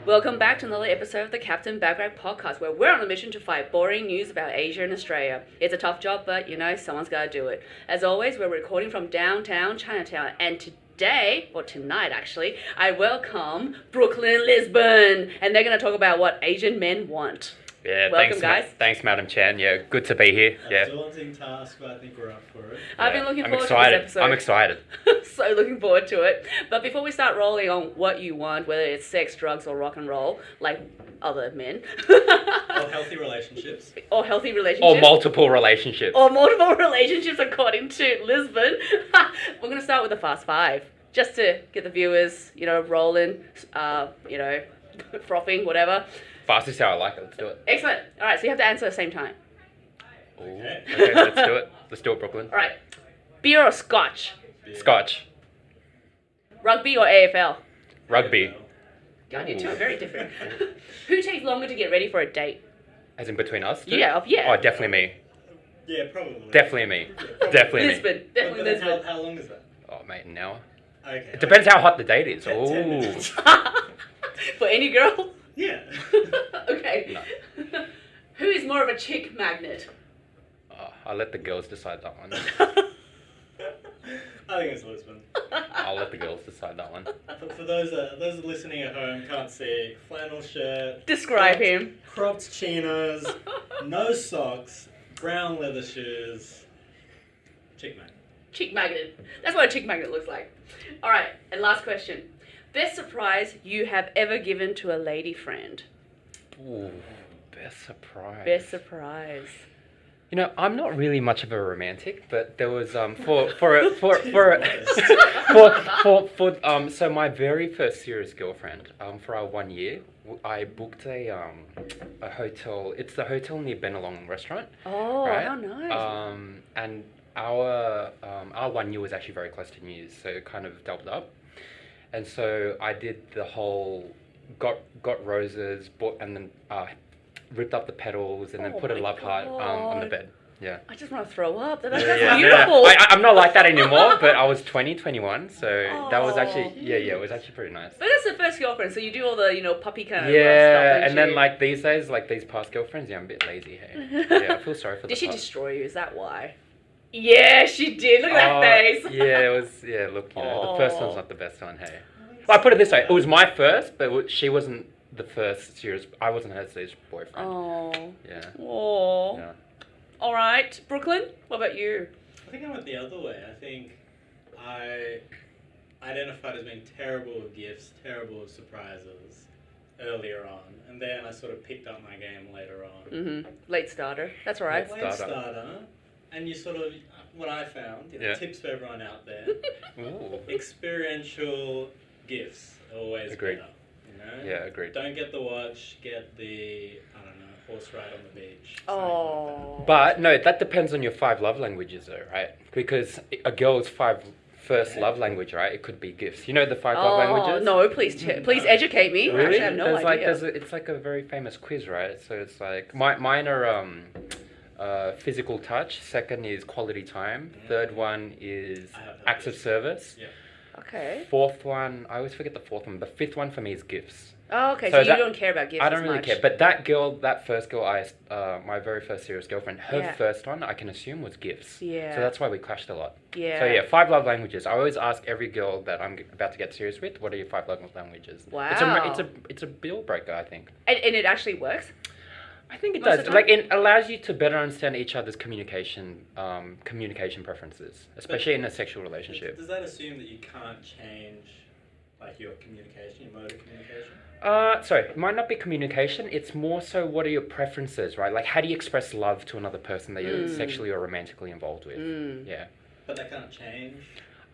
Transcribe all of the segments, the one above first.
Welcome back to another episode of the Captain Bagrat podcast, where we're on a mission to fight boring news about Asia and Australia. It's a tough job, but someone's got to do it. As always, we're recording from Downtown Chinatown, and today, or tonight actually, I welcome Brooklyn and Lisbon, and they're going to talk about what Asian men want. Yeah, welcome, guys. Thanks, Madam Chan. Yeah, good to be here. A daunting task, but I think we're up for it. I've been looking forward to this episode. I'm excited. So looking forward to it. But before we start rolling on what you want, whether it's sex, drugs, or rock and roll, like other men. Or healthy relationships. Or healthy relationships. Or multiple relationships. Or multiple relationships, according to Lisbon. We're going to start with the Fast Five, just to get the viewers, rolling, frothing, whatever. Fast is how I like it. Let's do it. Excellent. All right, so you have to answer at the same time. Okay. Okay, let's do it. Let's do it, Brooklyn. All right. Beer or scotch? Beer. Scotch. Rugby or AFL? Rugby. God, you two are very different. Who takes longer to get ready for a date? As in between us two? Yeah. Oh, definitely me. Yeah, probably. Definitely me. Definitely me. Lisbon. Definitely But Lisbon. how long is that? Oh, mate, an hour. Okay. It depends how hot the date is. 10 Ooh. minutes. For any girl? Yeah. Okay. No. Who is more of a chick magnet? Oh, I'll let the girls decide that one. I think it's Lisbon. I'll let the girls decide that one. For those listening at home, can't see, flannel shirt. Describe him. Cropped chinos, no socks, brown leather shoes. Chick man. Chick magnet. That's what a chick magnet looks like. All right, and last question. Best surprise you have ever given to a lady friend? Ooh, best surprise. Best surprise. I'm not really much of a romantic, but there was so my very first serious girlfriend, for our 1 year, I booked a hotel. It's the hotel near Benelong restaurant. Oh, right? how nice. And our 1 year was actually very close to New Year's, so it kind of doubled up. And so I did the whole got roses, and then ripped up the petals, and then put a love heart on the bed. Yeah. I just want to throw up. That's Yeah. beautiful. I'm not like that anymore, but I was 21, so that was actually, it was actually pretty nice. But that's the first girlfriend, so you do all the, puppy kind of Yeah, stuff. and then like these days, like these past girlfriends, I'm a bit lazy, hey. Yeah, I feel sorry for the Did she past. destroy you? Is that why? Yeah, she did. Look at that face. Look, the first one's not the best one, hey. Well, I put it this way, it was my first, but she wasn't the first serious, I wasn't her serious boyfriend. Oh. Yeah. Oh. Yeah. All right, Brooklyn, what about you? I think I went the other way. I think I identified as being terrible with gifts, terrible with surprises earlier on, and then I sort of picked up my game later on. Mm-hmm. Late starter. That's all right. Late starter, and you sort of, what I found, tips for everyone out there, Ooh. experiential gifts are always Agreed. better. Yeah, agreed. Don't get the watch, get the, horse ride on the beach. Oh. But no, that depends on your 5 love languages though, right? Because a girl's first love language, right? It could be gifts. You know the 5 love languages? No, please educate me. Really? Actually, I have no idea. It's like a very famous quiz, right? So it's like mine are physical touch. Second is quality time. Third one is acts of service. Yeah. Okay. Fourth one, I always forget the fourth one. The fifth one for me is gifts. Oh, okay. So you don't care about gifts I don't as really much. care. But that first girl, my very first serious girlfriend, her first one, I can assume was gifts. Yeah. So that's why we clashed a lot. Yeah. So 5 love languages. I always ask every girl that I'm about to get serious with, what are your 5 love languages? Wow. It's a deal breaker, I think. And it actually works? I think it Most of does. the Like time? it allows you to better understand each other's communication preferences, especially in a sexual relationship. Does that assume that you can't change, like, your communication, your mode of communication? Sorry, it might not be communication. It's more so what are your preferences, right? Like how do you express love to another person that you're sexually or romantically involved with? Yeah. But that can't change?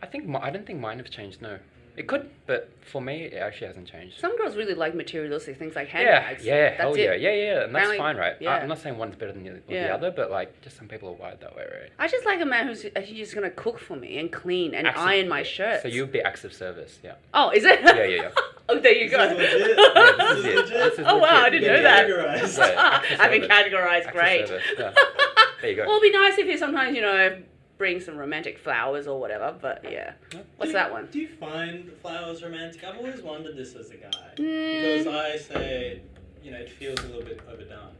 I don't think mine have changed, no. It could, but for me, it actually hasn't changed. Some girls really like materialistic things like handbags. Yeah, That's hell it. yeah. And that's Apparently, fine, right? yeah. I'm not saying one's better than the other, but like, just some people are wired that way, right? I just like a man who's just going to cook for me and clean and Acts of- iron my shirts. So you'd be acts of service, yeah. Oh, is it? Yeah. Oh, there you go. This is legit. Yeah, this is it. legit. This is Oh, wow, I legit. didn't know that. Categorized. Yeah, acts of I've been service. categorized. Acts of Great. service, yeah. There you go. Well, it'd be nice if you sometimes, bring some romantic flowers or whatever. But yeah, what's that one? Do you find flowers romantic? I've always wondered this as a guy Mm. because I say, it feels a little bit overdone.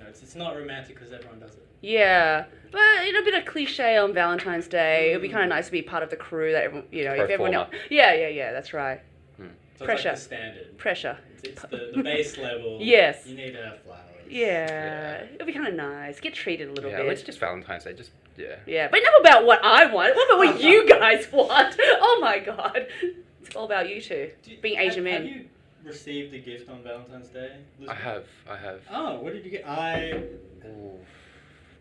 It's not romantic because everyone does it. Yeah, but a bit of cliche on Valentine's Day. It'd be kind of nice to be part of the crew that everyone, if everyone else. Yeah, that's right. So Pressure. It's like the standard. Pressure. It's the base level. Yes. You need to have flowers. Yeah, it'd be kind of nice. Get treated a little Yeah, bit. it's just Valentine's Day. Just Yeah, but enough about what I want. What about what you guys want? Oh my god, it's all about you two being Asian men. Have you received a gift on Valentine's Day? I have. Oh, what did you get? Ooh,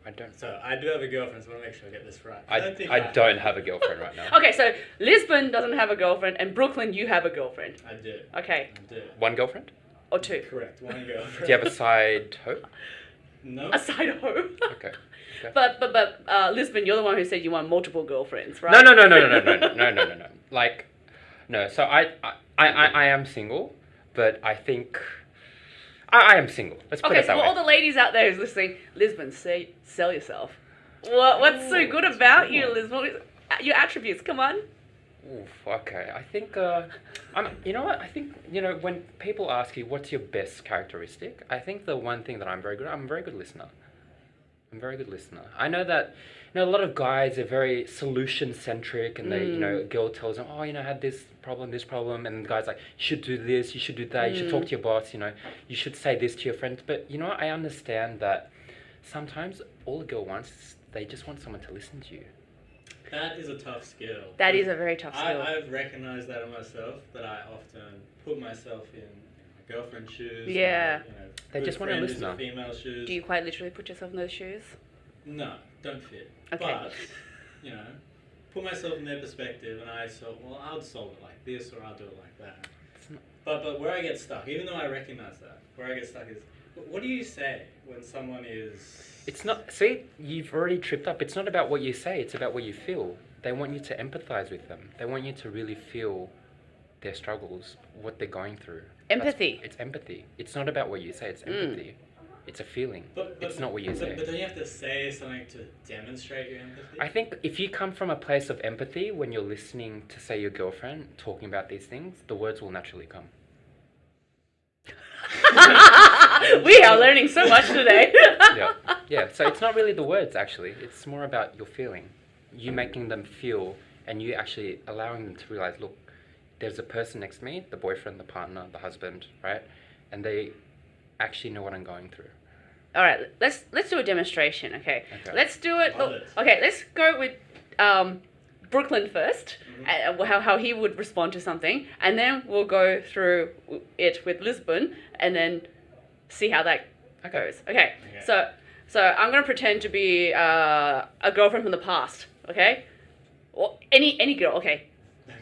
I don't. So I do have a girlfriend, so I want to make sure I get this right. I don't have a girlfriend right now. Okay, so Lisbon doesn't have a girlfriend, and Brooklyn, you have a girlfriend. I do. Okay. I do. One girlfriend? Or two. Correct. One girlfriend. Do you have a side hoe? No. A side hoe. Okay. But Lisbon, you're the one who said you want multiple girlfriends, right? No. Like, no. So I am single, but I think I am single. Let's put Okay, it so that for way. all the ladies out there who's listening, Lisbon, sell yourself. What's so good about you, Lisbon? Your attributes, come on. Oof, okay. I think you know what? I think when people ask you what's your best characteristic, I think the one thing that I'm very good at, I'm a very good listener. I know that a lot of guys are very solution centric, and they a girl tells them, oh, I had this problem, and the guy's like, you should do this, you should do that, you should talk to your boss, you should say this to your friends. But I understand that sometimes all a girl wants is they just want someone to listen to you. That is a tough skill. That is a very tough skill. I've recognized that in myself, that I often put myself in my girlfriend's shoes. Yeah. They just want to listen. In female shoes. Do you quite literally put yourself in those shoes? No, don't fit. Okay. But, put myself in their perspective, and I thought, well, I'll solve it like this, or I'll do it like that. But where I get stuck, even though I recognize that, where I get stuck is, what do you say when someone is... It's not... See, you've already tripped up. It's not about what you say. It's about what you feel. They want you to empathize with them. They want you to really feel their struggles, what they're going through. Empathy. It's empathy. It's not about what you say. It's empathy. It's a feeling. It's not what you say. But don't you have to say something to demonstrate your empathy? I think if you come from a place of empathy when you're listening to, say, your girlfriend talking about these things, the words will naturally come. We are learning so much today. Yeah. So it's not really the words, actually. It's more about your feeling. You making them feel, and you actually allowing them to realize, look, there's a person next to me, the boyfriend, the partner, the husband, right? And they actually know what I'm going through. All right, let's do a demonstration, okay? Let's do it. Love it. Okay, let's go with Brooklyn first, how he would respond to something, and then we'll go through it with Lisbon, and then see how that goes. Okay. So I'm gonna pretend to be a girlfriend from the past, okay? Or any girl, okay?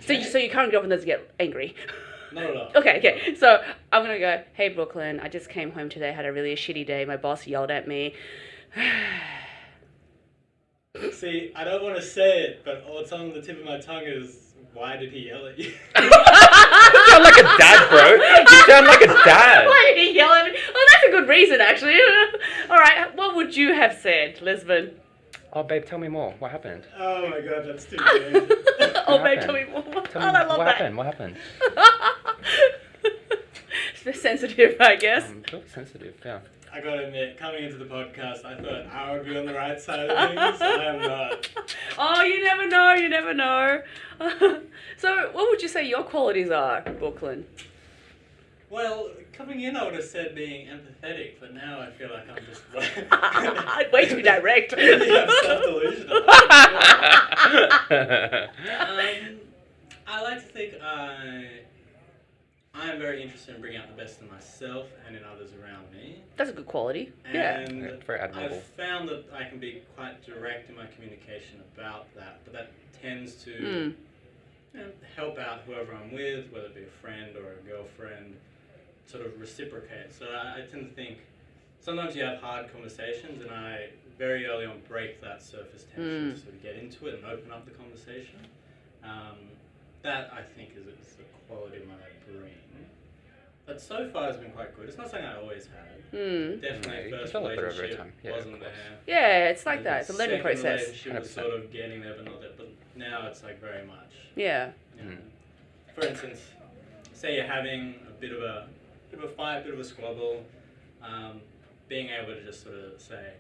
So your current girlfriend doesn't get angry. Not at all. Okay. So I'm gonna go, hey Brooklyn, I just came home today, had a really shitty day. My boss yelled at me. See, I don't want to say it, but what's on the tip of my tongue is, why did he yell at you? You sound like a dad, bro. You sound like a dad. Why did he yell at me? Well, that's a good reason, actually. All right, what would you have said, Lisbon? Oh, babe, tell me more. What happened? Oh my god, that's too good. Oh, babe, tell me more. I love that. What happened? It's a bit sensitive, I guess. A little sensitive, yeah. I gotta admit, coming into the podcast, I thought I would be on the right side of things. I am not. Oh, you never know. So, what would you say your qualities are, Brooklyn? Well, coming in, I would have said being empathetic, but now I feel like I'm just way too direct. I'm self-delusional. I like to think I am very interested in bringing out the best in myself and in others around me. That's a good quality. And Yeah, very admirable. I've found that I can be quite direct in my communication about that, but that tends to help out whoever I'm with, whether it be a friend or a girlfriend, sort of reciprocate. So I tend to think sometimes you have hard conversations, and I very early on break that surface tension to sort of get into it and open up the conversation. That I think is a quality of mine I bring. But but so far it's been quite good. It's not something I always had. Mm. Definitely, you first develop it over relationship time. Yeah, of wasn't course. there. Yeah, it's like The that. It's a learning second process. relationship was 100%. sort of getting there, but not there. But now it's like very much. Yeah. You know, for instance, say you're having a bit of a fight, bit of a squabble, being able to just sort of say,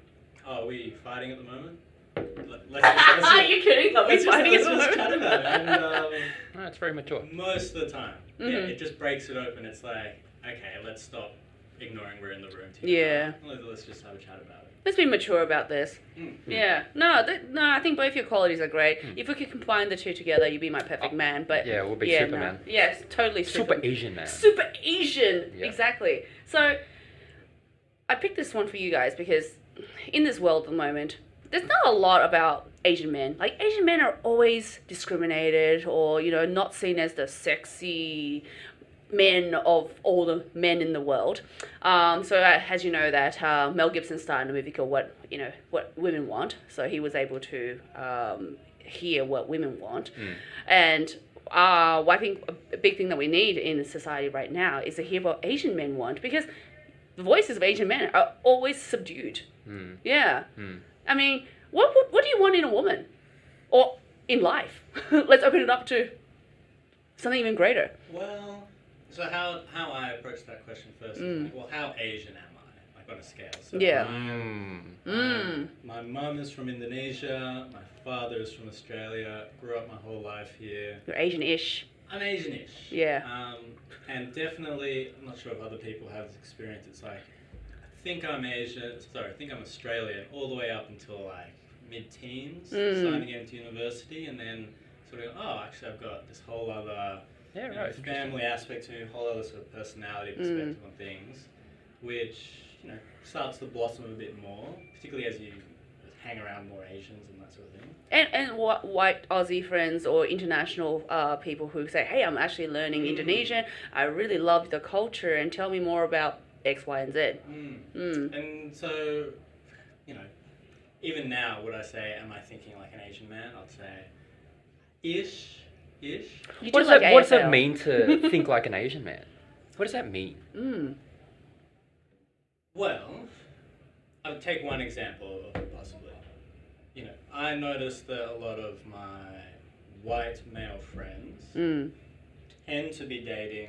"Oh, are we fighting at the moment? Are you kidding? Are we fighting at the let's just moment? chat about it." And No, it's very mature. most of the time, yeah, Mhm. it just breaks it open. It's like, okay, let's stop ignoring we're in the room together. Yeah. Let's just have a chat about it. Let's be mature about this. Mm. Yeah. No, I think both your qualities are great. If we could combine the two together, you'd be my perfect man. But Yeah, we'll be yeah, Superman. No. Yes, totally Super Asian man. Super Asian. Yeah. Exactly. So I picked this one for you guys because in this world at the moment, there's not a lot about Asian men. Like, Asian men are always discriminated or, not seen as the sexy men of all the men in the world. So as you know that Mel Gibson starred in a movie called What Women Want. So he was able to hear what women want. And I think a big thing that we need in society right now is to hear what Asian men want, because the voices of Asian men are always subdued. Yeah. I mean, what do you want in a woman? Or in life? Let's open it up to something even greater. Well, so how I approach that question first is like, well, how Asian am I? Like on a scale. So Yeah. My mum is from Indonesia. My father is from Australia. Grew up my whole life here. You're Asian-ish. I'm Asian-ish. Yeah. And definitely, I'm not sure if other people have this experience. It's like, I think I'm Australian all the way up until like mid-teens, starting to get into university, and then sort of, actually I've got this whole other family aspect to me, a whole other sort of personality perspective on things, which, starts to blossom a bit more, particularly as you hang around more Asians and that sort of thing. And white Aussie friends or international people who say, hey, I'm actually learning Indonesian. I really love the culture and tell me more about X, Y, and Z. And so, even now, would I say, am I thinking like an Asian man? I'd say, ish. What does that mean to think like an Asian man? What does that mean? Well, I'll take one example of it possibly. I noticed that a lot of my white male friends tend to be dating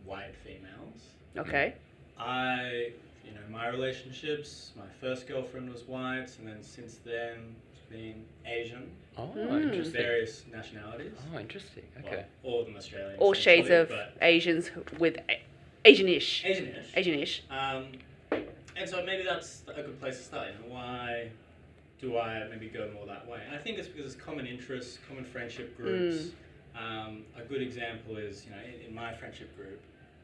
white females. Okay. My relationships, my first girlfriend was white, and then since then it's been Asian. Oh, interesting. Various nationalities. Oh, interesting. Okay. Well, all of them Australian. All shades of Asians with Asian-ish. Asian-ish. And so maybe that's a good place to start. Why do I maybe go more that way? And I think it's because it's common interests, common friendship groups. A good example is, in my friendship group,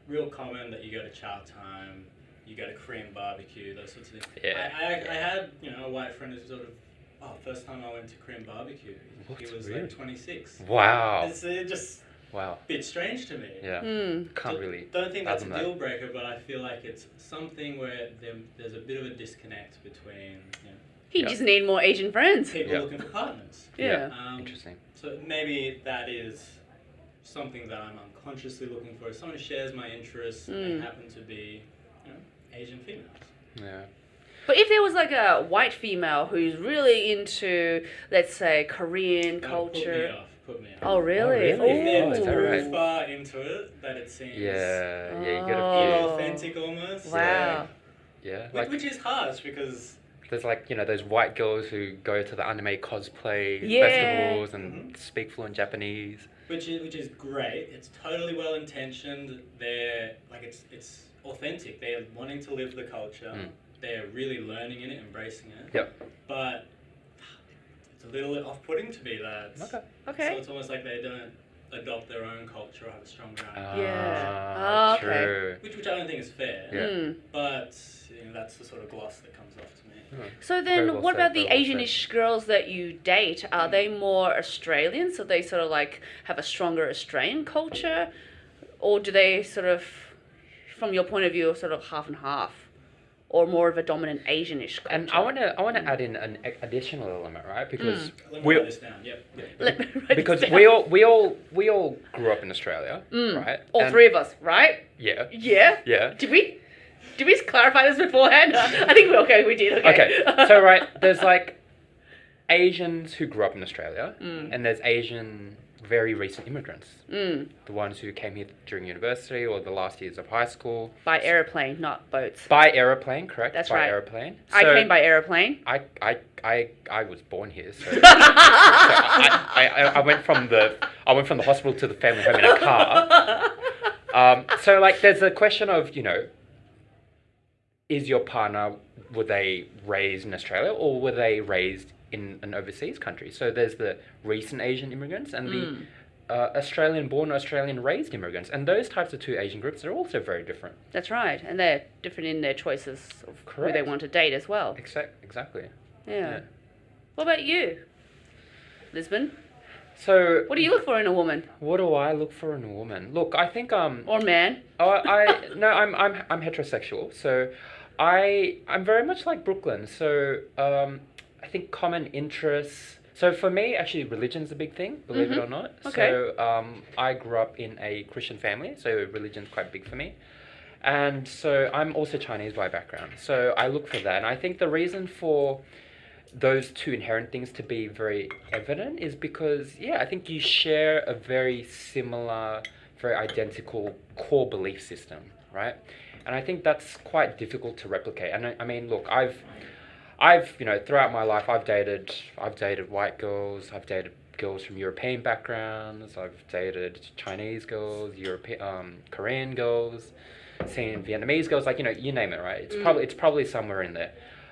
real common that you go to chow time, you go to Korean barbecue, those sorts of things. Yeah. I had, a white friend who sort of, first time I went to Korean barbecue, he was really? like 26. Wow. It's just a bit strange to me. Yeah. Can't really. Don't think that's a fathom deal breaker, but I feel like it's something where there's a bit of a disconnect between He just need more Asian friends. people looking for partners. Yeah. Interesting. So maybe that is something that I'm unconsciously looking for. If someone shares my interests and they happen to be, Asian females. Yeah. But if there was like a white female who's really into, let's say, Korean culture. Put me off. Oh, really? Oh, really? If they're is that too right? far into it that it seems Yeah, you get a authentic almost. Wow. few. Yeah. Which is harsh because There's those white girls who go to the anime cosplay Yeah. festivals and speak fluent Japanese. which is great. It's totally well intentioned. They're like it's authentic. They're wanting to live the culture. They're really learning in it, embracing it. Yep. But it's a little off-putting to be that. Okay. So it's almost like they don't adopt their own culture or have a stronger Yeah. Oh, okay. True. which I don't think is fair. Yeah. But that's the sort of gloss that comes off to me. So Very then, well what said, about the very well Asianish girls that you date? Are they more Australian, so they sort of like have a stronger Australian culture, or do they sort of, from your point of view, sort of half and half? or more of a dominant Asianish culture? And I want to add in an additional element, right? Because Let me write this down. Yep. Let me write because this we down. all grew up in Australia, right? All And- three of us, right? Yeah. Yeah. Yeah. Did we clarify this beforehand? I think we did. Okay. Okay. So right, there's like Asians who grew up in Australia, and there's Asian very recent immigrants, the ones who came here during university or the last years of high school. By aeroplane, not boats. By aeroplane, correct? That's by right. aeroplane. I came by aeroplane. I was born here, so, I went from the hospital to the family home in a car. So like, there's a question of, you know, is your partner, were they raised in Australia or were they raised in an overseas country? So there's the recent Asian immigrants and the Australian-born, Australian-raised immigrants, and those types of two Asian groups are also very different. That's right, and they're different in their choices of who they Correct. want to date as well. Exactly. Yeah. What about you, Lisbon? So What do you look for in a woman what do I look for in a woman? Look, I think or man? I'm heterosexual, so I'm very much like Brooklyn. So I think common interests. So for me, actually, religion's a big thing, believe it or not. Okay. So I grew up in a Christian family, so religion's quite big for me. And so I'm also Chinese by background. So I look for that. And I think the reason for those two inherent things to be very evident is because, I think you share a very similar, very identical core belief system, right? And I think that's quite difficult to replicate. And I mean, look, I've throughout my life, I've dated white girls, I've dated girls from European backgrounds, I've dated Chinese girls, Korean girls, seen Vietnamese girls, like, you name it, right? It's probably somewhere in there.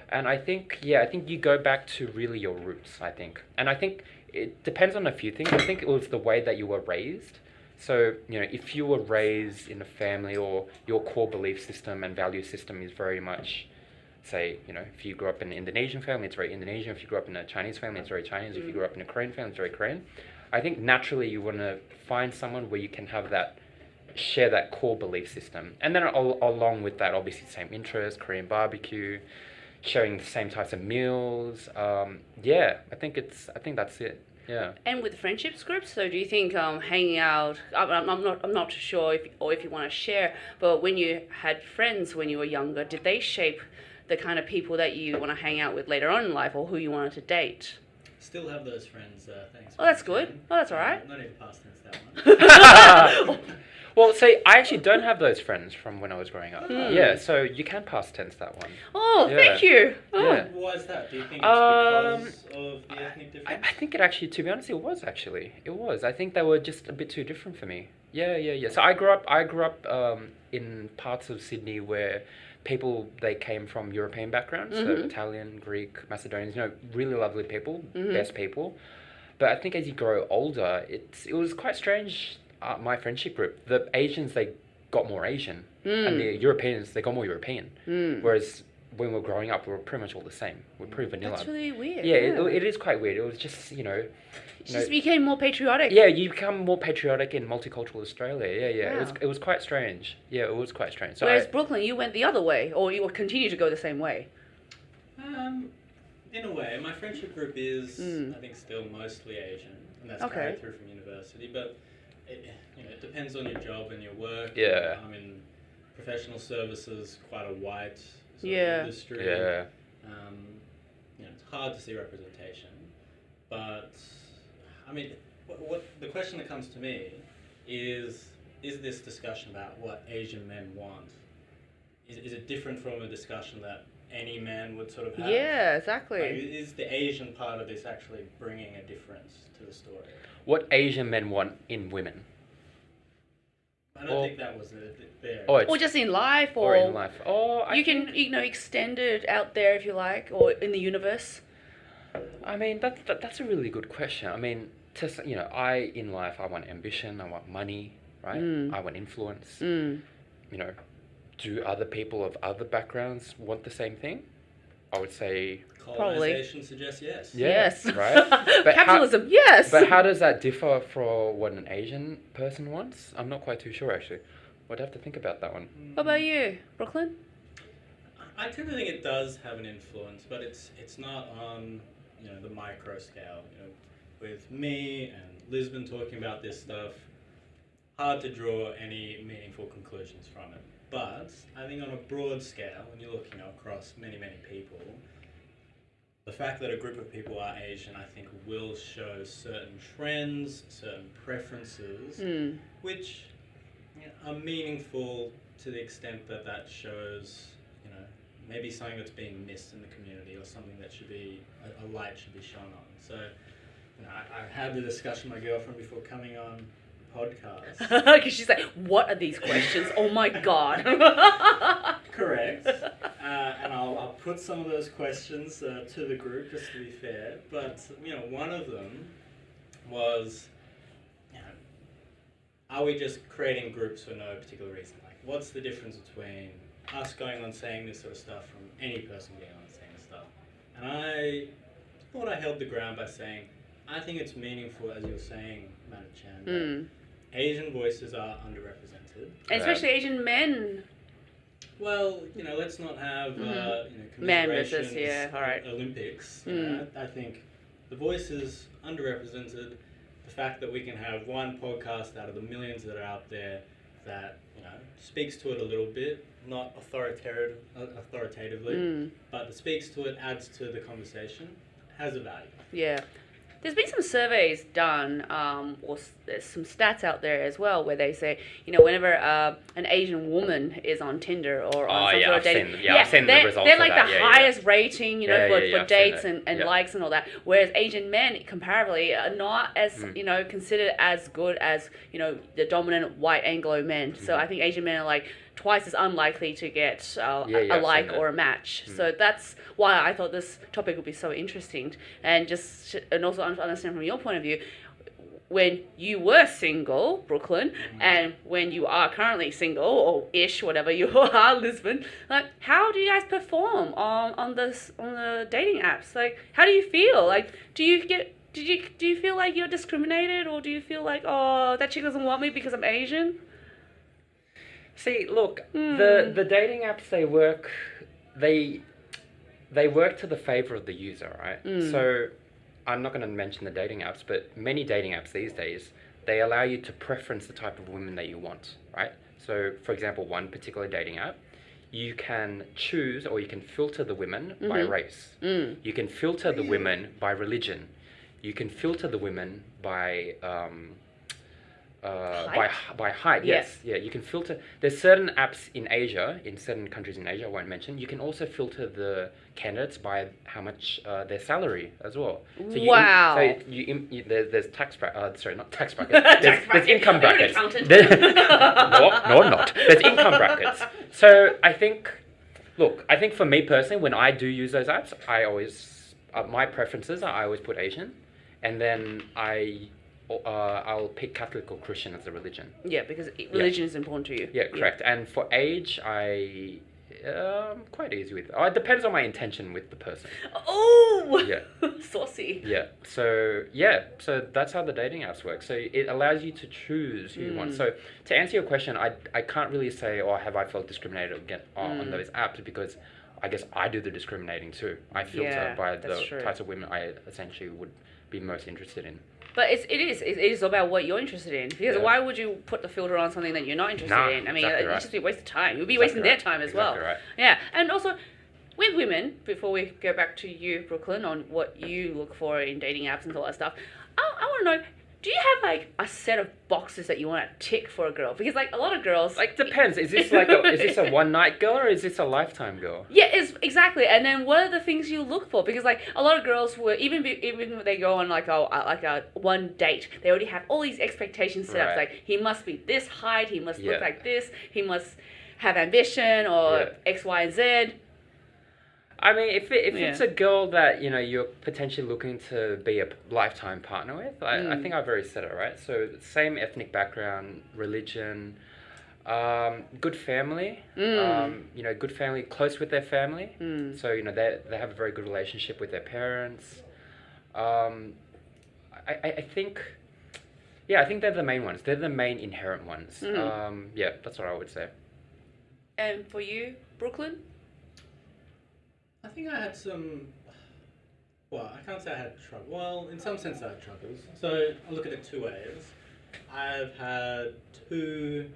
And I think you go back to really your roots, I think. And I think it depends on a few things. I think it was the way that you were raised. So, if you were raised in a family or your core belief system and value system is very much, say, if you grew up in an Indonesian family, it's very Indonesian. If you grew up in a Chinese family, it's very Chinese. If you grew up in a Korean family, it's very Korean. I think naturally you want to find someone where you can have share that core belief system. And then along with that, obviously, same interests, Korean barbecue, sharing the same types of meals. I think that's it. Yeah. And with friendships groups, so do you think hanging out? I'm not sure if you want to share, but when you had friends when you were younger, did they shape the kind of people that you want to hang out with later on in life, or who you wanted to date? Still have those friends. Thanks. Oh, that's good. Oh, that's all right. Not even past tense that one. Well, see, I actually don't have those friends from when I was growing up. Yeah, so you can past tense that one. Oh, thank you. Oh. Yeah. Why is that? Do you think it's because of the ethnic difference? I think it actually, to be honest, it was actually. It was. I think they were just a bit too different for me. Yeah. So I grew up in parts of Sydney where people, they came from European backgrounds, so Italian, Greek, Macedonians, really lovely people, best people. But I think as you grow older, it was quite strange. My friendship group, the Asians, they got more Asian, and the Europeans, they got more European. Whereas when we were growing up, we were pretty much all the same. We're pretty vanilla. That's really weird. Yeah, it is quite weird. It was just, You just became more patriotic. Yeah, you become more patriotic in multicultural Australia. Yeah. Wow. It was quite strange. Yeah, it was quite strange. So Whereas Brooklyn, you went the other way, or you will continue to go the same way. In a way, my friendship group is, I think, still mostly Asian, and that's carried through from university. But it depends on your job and your work. Yeah. I'm in professional services, quite a white sort of industry. Yeah. It's hard to see representation, but I mean, what the question that comes to me is this discussion about what Asian men want? Is it different from a discussion that any man would sort of have? Yeah, exactly. Like, is the Asian part of this actually bringing a difference to the story? What Asian men want in women? I don't think that was there. Or just in life, or in life. You can extend it out there if you like, or in the universe. I mean, that's a really good question. I mean, in life, I want ambition, I want money, right? I want influence. Do other people of other backgrounds want the same thing? I would say colonization suggests yes. Yes. Right? But capitalism, yes. But how does that differ from what an Asian person wants? I'm not quite too sure, actually. I'd have to think about that one. What about you, Brooklyn? I tend to think it does have an influence, but it's not on the micro scale. With me and Lisbon talking about this stuff, hard to draw any meaningful conclusions from it. But I think on a broad scale, when you're looking across many people, the fact that a group of people are Asian, I think, will show certain trends, certain preferences, which are meaningful to the extent that that shows, maybe something that's being missed in the community or something that should be, a light should be shone on. So, I had the discussion with my girlfriend before coming on the podcast. Because she's like, what are these questions? Oh my God. Correct. And I'll put some of those questions to the group, just to be fair. But, one of them was, are we just creating groups for no particular reason? Like, what's the difference between us going on saying this sort of stuff from any person being on saying this stuff? And I thought I held the ground by saying, I think it's meaningful, as you were saying, Madam Chan, that Asian voices are underrepresented. Especially Asian men. Well, let's not have Man versus, commiserations all right. Olympics. I think the voice is underrepresented. The fact that we can have one podcast out of the millions that are out there that speaks to it a little bit, not authoritatively, but that speaks to it, adds to the conversation, has a value. Yeah. There's been some surveys done, or there's some stats out there as well, where they say, whenever an Asian woman is on Tinder or on some sort of dating, I've seen the results. They're like of the that. highest rating, for dates and Yeah. likes and all that. Whereas Asian men, comparably, are not as considered as good as the dominant white Anglo men. So I think Asian men are like twice as unlikely to get a like or a match. So that's why I thought this topic would be so interesting, and also understand from your point of view, when you were single, Brooklyn, and when you are currently single or ish, whatever you are, Lisbon, like how do you guys perform on the dating apps? Like, how do you feel? Like, do you feel like you're discriminated, or do you feel like, oh, that chick doesn't want me because I'm Asian? See, look, the dating apps, they work to the favor of the user, right? So I'm not going to mention the dating apps, but many dating apps these days, they allow you to preference the type of women that you want, right? So, for example, one particular dating app, you can choose or you can filter the women by race. You can filter the women by religion. You can filter the women by height. Yes. Yeah, you can filter. There's certain apps in Asia, in certain countries in Asia, I won't mention. You can also filter the candidates by how much their salary as well. So there's tax brackets. Sorry, not tax brackets. There's income brackets. No, I'm not. There's income brackets. So I think for me personally, when I do use those apps, I always my preferences are I always put Asian, and then I'll pick Catholic or Christian as a religion. Yeah, because religion is important to you. Yeah, correct. Yeah. And for age, quite easy with it. It depends on my intention with the person. Oh! Yeah. Saucy. Yeah. So that's how the dating apps work. So it allows you to choose who you want. So to answer your question, I can't really say, have I felt discriminated on those apps, because I guess I do the discriminating too. I filter by the types of women I essentially would be most interested in. But it is about what you're interested in. Because why would you put the filter on something that you're not interested in? I mean, it's just a waste of time. You'll be wasting their time as well. Right. Yeah, and also with women, before we go back to you, Brooklyn, on what you look for in dating apps and all that stuff, I want to know, do you have like a set of boxes that you want to tick for a girl? Because like a lot of girls, like, depends. Is this a one night girl or is this a lifetime girl? Yeah, exactly. And then what are the things you look for? Because like a lot of girls will even when they go on like a one date, they already have all these expectations set up. Like, he must be this height, he must look like this, he must have ambition or X, Y, and Z. I mean, if it's a girl that, you're potentially looking to be a lifetime partner with, I think I've already said it, right? So same ethnic background, religion, good family, good family, close with their family. So, they have a very good relationship with their parents. I think they're the main ones. They're the main inherent ones. That's what I would say. And for you, Brooklyn? I think I had some. Well, I can't say I had trouble. Well, in some sense, I had troubles. So I look at it two ways. I've had two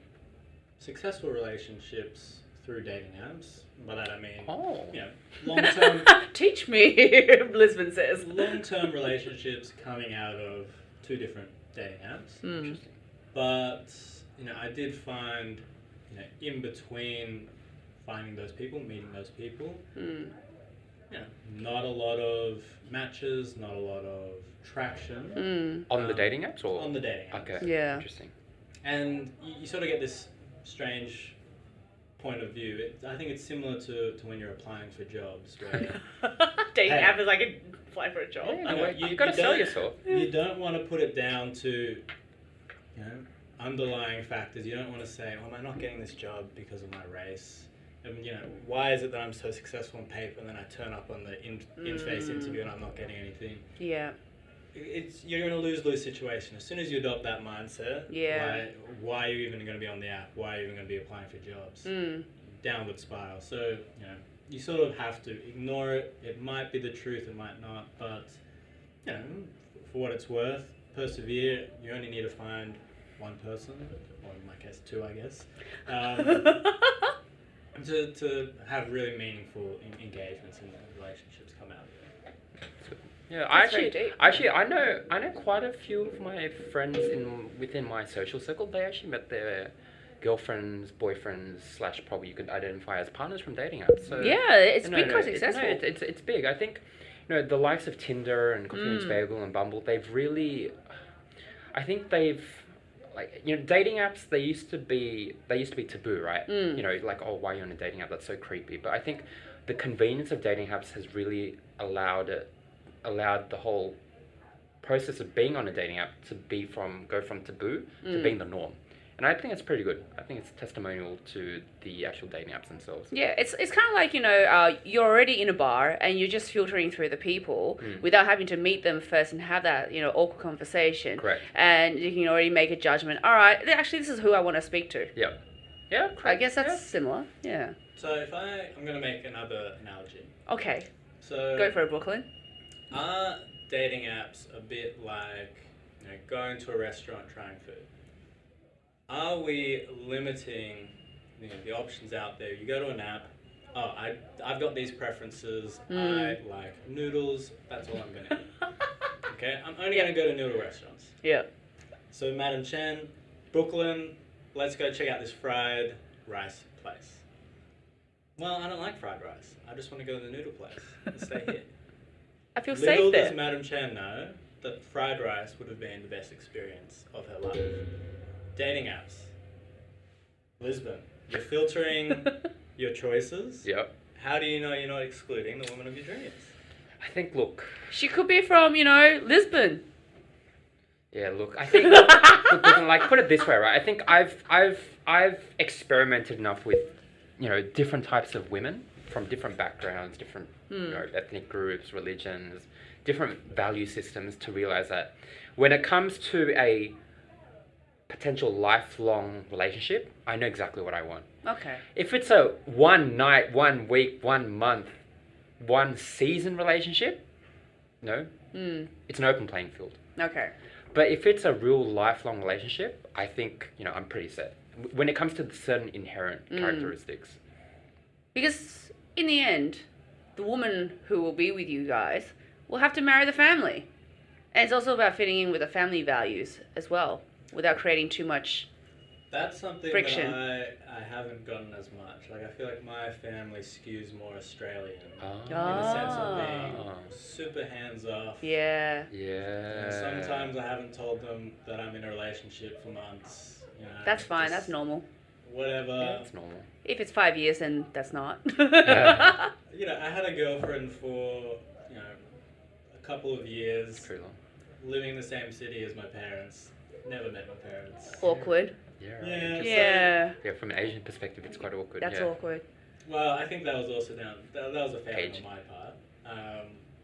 successful relationships through dating apps. By that I mean, Oh. you know, long-term, Teach me, Lisbon says. long-term relationships coming out of two different dating apps. Interesting. But I did find, in between finding those people, meeting those people, not a lot of matches, not a lot of traction. On the dating apps or? On the dating apps. Okay. Yeah. Interesting. And you sort of get this strange point of view. I think it's similar to when you're applying for jobs. Where Dating Hey. app is like applying for a job. Yeah, I know, you've got to sell don't- yourself. You don't want to put it down to, underlying factors. You don't want to say, "Oh, am I not getting this job because of my race?" And why is it that I'm so successful on paper and then I turn up on the in-face interview and I'm not getting anything? Yeah. You're in a lose-lose situation. As soon as you adopt that mindset, Yeah. why are you even going to be on the app? Why are you even going to be applying for jobs? Downward spiral. So, you sort of have to ignore it. It might be the truth, it might not, but, for what it's worth, persevere. You only need to find one person, or in my case, two, I guess, to have really meaningful engagements and relationships come out of it. Yeah, That's very deep. I know quite a few of my friends within my social circle. They actually met their girlfriends, boyfriends / probably you could identify as partners from dating apps. So Yeah, it's been quite successful. It's big. I think the likes of Tinder and Coffee Meets Bagel and Bumble. They've really, I think they've. Like, dating apps, they used to be taboo, right? Like, oh, why are you on a dating app? That's so creepy. But I think the convenience of dating apps has really allowed the whole process of being on a dating app to go from taboo to being the norm. And I think it's pretty good. I think it's testimonial to the actual dating apps themselves. Yeah, it's kind of like, you're already in a bar and you're just filtering through the people without having to meet them first and have that, awkward conversation. Correct. And you can already make a judgment. All right, actually, this is who I want to speak to. Yeah. Yeah, correct. I guess that's similar. Yeah. So if I'm going to make another analogy. Okay. So Go for it, Brooklyn. are dating apps a bit like going to a restaurant trying food? Are we limiting the options out there? You go to an app. Oh, I've got these preferences. I like noodles. That's all I'm gonna eat. Okay, I'm only gonna go to noodle restaurants. Yeah. So Madam Chen, Brooklyn, let's go check out this fried rice place. Well, I don't like fried rice. I just want to go to the noodle place and stay here. I feel Little safe there. does Madam Chen know that fried rice would have been the best experience of her life. Dating apps. Lisbon. You're filtering your choices. Yep. How do you know you're not excluding the woman of your dreams? I think, look. She could be from, Lisbon. Yeah, look. I think, look, like, put it this way, right? I think I've experimented enough with, different types of women from different backgrounds, different, ethnic groups, religions, different value systems to realize that when it comes to a potential lifelong relationship, I know exactly what I want. Okay. If it's a 1 night, 1 week, 1 month, 1 season relationship, no, it's an open playing field. Okay. But if it's a real lifelong relationship, I think, I'm pretty set. When it comes to certain inherent characteristics. Because in the end, the woman who will be with you guys will have to marry the family. And it's also about fitting in with the family values as well, without creating too much. That's something Friction. that I haven't gotten as much. Like, I feel like my family skews more Australian. Oh. In the sense of being super hands-off. Yeah. Yeah. And sometimes I haven't told them that I'm in a relationship for months. That's fine. just That's normal. Whatever. Yeah, that's normal. If it's 5 years, then that's not. Yeah. I had a girlfriend for, a couple of years. It's pretty long. Living in the same city as my parents. Never met my parents. Awkward. Yeah, right. Yeah. Yeah. Yeah, from an Asian perspective, it's quite awkward. That's yeah. awkward. Well, I think that was also that was a failing Age. on my part.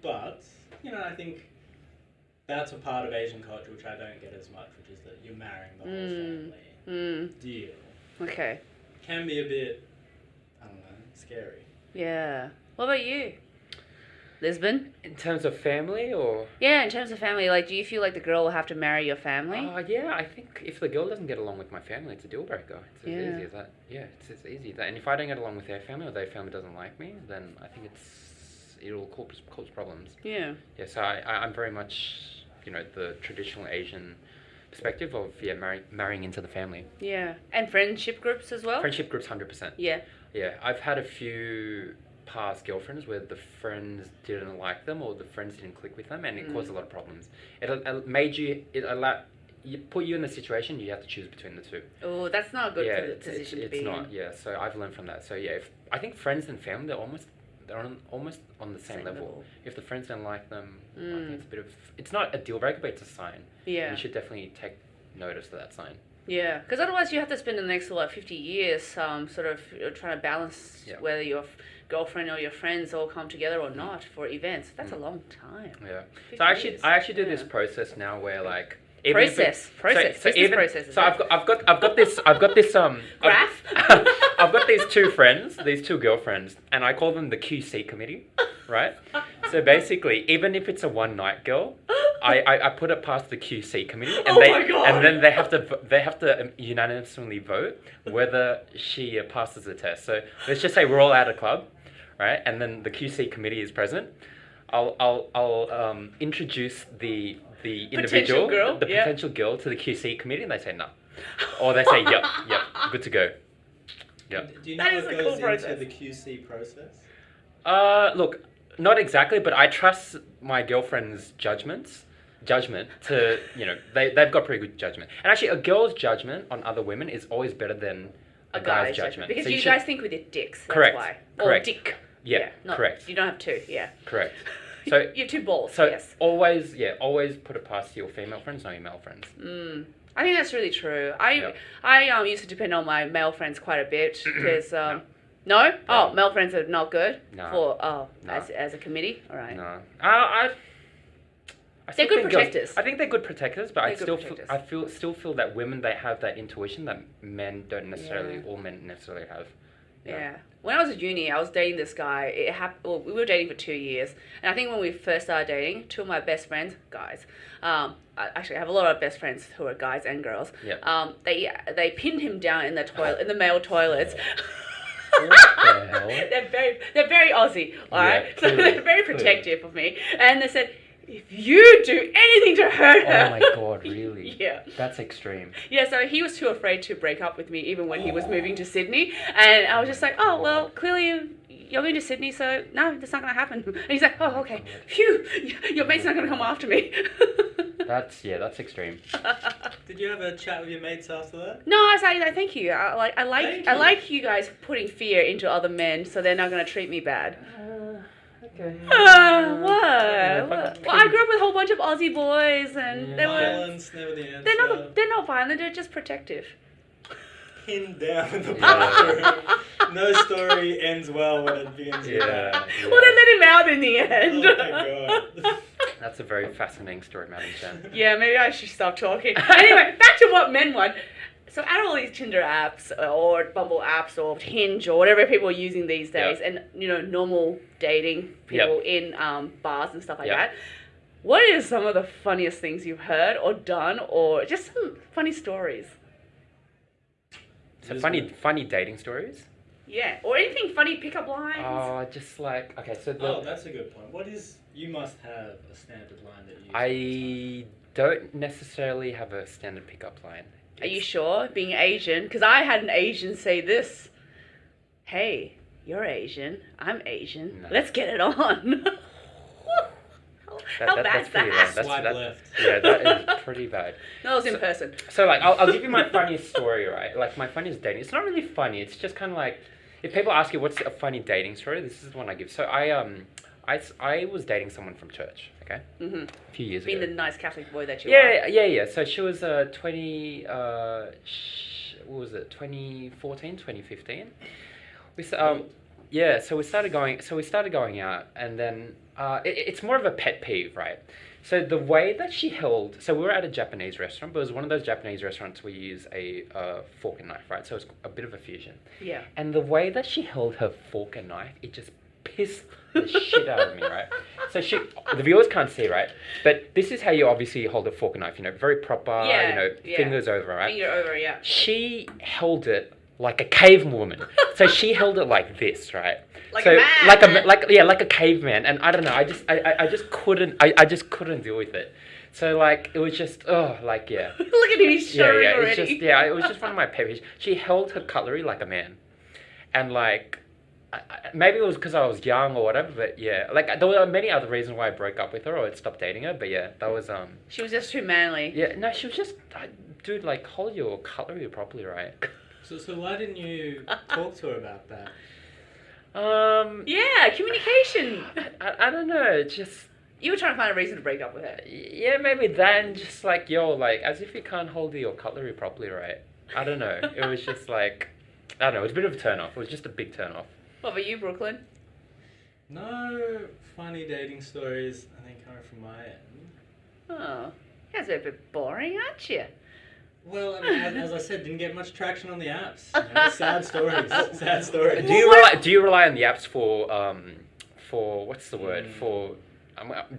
But, I think that's a part of Asian culture which I don't get as much, which is that you're marrying the whole family. Deal. Okay. Can be a bit, I don't know, scary. Yeah. What about you? Lisbon? In terms of family, or? Yeah, in terms of family, like, do you feel like the girl will have to marry your family? Yeah, I think if the girl doesn't get along with my family, it's a deal breaker. It's as Yeah. easy as that. Yeah, it's as easy as that. And if I don't get along with their family, or their family doesn't like me, then I think it'll cause problems. Yeah. Yeah, so I'm very much, the traditional Asian perspective of, marrying into the family. Yeah. And friendship groups as well? Friendship groups, 100%. Yeah. Yeah, I've had a few past girlfriends where the friends didn't like them, or the friends didn't click with them, and it caused a lot of problems. It put you in the situation you have to choose between the two. Oh, that's not a good position to be in. It's not. Yeah, so I've learned from that. So yeah, I think friends and family, they're almost on the same level. If the friends don't like them, I think it's not a deal breaker, but it's a sign. Yeah. You should definitely take notice of that sign. Yeah, because otherwise you have to spend the next 50 years sort of trying to balance whether your girlfriend or your friends all come together or not for events. That's a long time. Yeah. So I actually do this process now where, like, process. So I've got this Graph. I've got these two girlfriends, and I call them the QC committee, right? So basically, even if it's a one night girl, I put it past the QC committee, and and then they have to unanimously vote whether she passes the test. So let's just say we're all at a club, right? And then the QC committee is present. I'll introduce the individual, potential girl to the QC committee, and they say no, or they say yep, good to go. Yep. Do you know what goes into the QC process? Look, not exactly, but I trust my girlfriend's judgment to, they've got pretty good judgment. And actually, a girl's judgment on other women is always better than a guy's judgment. Because so you guys think with your dicks, that's correct, why. Correct. Or dick. Yeah, correct. You don't have two, yeah. Correct. So you're two balls, so yes. always put it past your female friends, not your male friends. I think that's really true. I used to depend on my male friends quite a bit because no? Oh, male friends are not good as a committee. All right. No. They're good protectors. I think they're good protectors, but I still feel that women, they have that intuition that men don't necessarily all men necessarily have. Yeah. When I was at uni, I was dating this guy. We were dating for 2 years, and I think when we first started dating, two of my best friends, guys, I have a lot of best friends who are guys and girls. Yeah. They pinned him down in the toilet, in the male toilets. What the hell? They're very Aussie, all right? Yeah, So they're very protective of me, and they said, if you do anything to hurt her. Oh my god, really? Yeah. That's extreme. Yeah, so he was too afraid to break up with me even when he was moving to Sydney. And I was just like, oh, well, clearly you're going to Sydney, so no, that's not going to happen. And he's like, oh, okay. Phew, your mate's not going to come after me. That's extreme. Did you have a chat with your mates after that? No, I was like, thank you. I like you guys putting fear into other men so they're not going to treat me bad. Okay. What? Well, I grew up with a whole bunch of Aussie boys, and they were. Violence, never the answer. They're not violent. They're just protective. Pinned down in the bathroom. No story ends well when it begins. Yeah. Well, they let him out in the end. Oh my god. That's a very fascinating story, Madam Chen. Yeah, maybe I should stop talking. Anyway, back to what men want. So out of all these Tinder apps or Bumble apps or Hinge or whatever people are using these days, and normal dating people in bars and stuff like that, what is some of the funniest things you've heard or done, or just some funny stories? So funny dating stories? Yeah, or anything funny pickup lines. Oh, just like, okay, so that's a good point. You must have a standard line that you I don't necessarily have a standard pickup line. Are you sure? Being Asian? Because I had an Asian say this. Hey, you're Asian. I'm Asian. No. Let's get it on. How bad is that? Swipe left. Yeah, that is pretty bad. No, it was in person. So, like, I'll give you my funniest story, right? Like, my funniest dating. It's not really funny. It's just kind of like, if people ask you what's a funny dating story, this is the one I give. So, I was dating someone from church, okay? Mm-hmm. A few years Being ago. the nice Catholic boy that you are. Yeah. So she was 2014, 2015. So we started going out, and then it's more of a pet peeve, right? So the way that she held, so we were at a Japanese restaurant, but it was one of those Japanese restaurants where you use a fork and knife, right? So it's a bit of a fusion. Yeah. And the way that she held her fork and knife, it just pissed the shit out of me, right? So the viewers can't see, right? But this is how you obviously hold a fork and knife, very proper, fingers over, right? Finger over, yeah. She held it like a cavewoman. So she held it like this, right? Like so, a man. Like a caveman. And I don't know, I just couldn't deal with it. So it was just Look at him, he's showing already. It was just one of my pet peeves. She held her cutlery like a man, and maybe it was because I was young or whatever. But yeah, there were many other reasons why I broke up with her or stopped dating her. But yeah, that was She was just too manly. Yeah, no, she was just dude. Hold your cutlery properly, right? So why didn't you talk to her about that? Yeah, communication. I don't know, just. You were trying to find a reason to break up with her. Yeah, maybe that, and just as if you can't hold your cutlery properly, right? I don't know. It was just I don't know, it was a bit of a turn off. It was just a big turn off. What about you, Brooklyn? No funny dating stories, I think, coming from my end. Oh. You guys are a bit boring, aren't you? Well, I mean, as I said, didn't get much traction on the apps. Sad stories. Sad stories. Do you rely on the apps for what's the word? For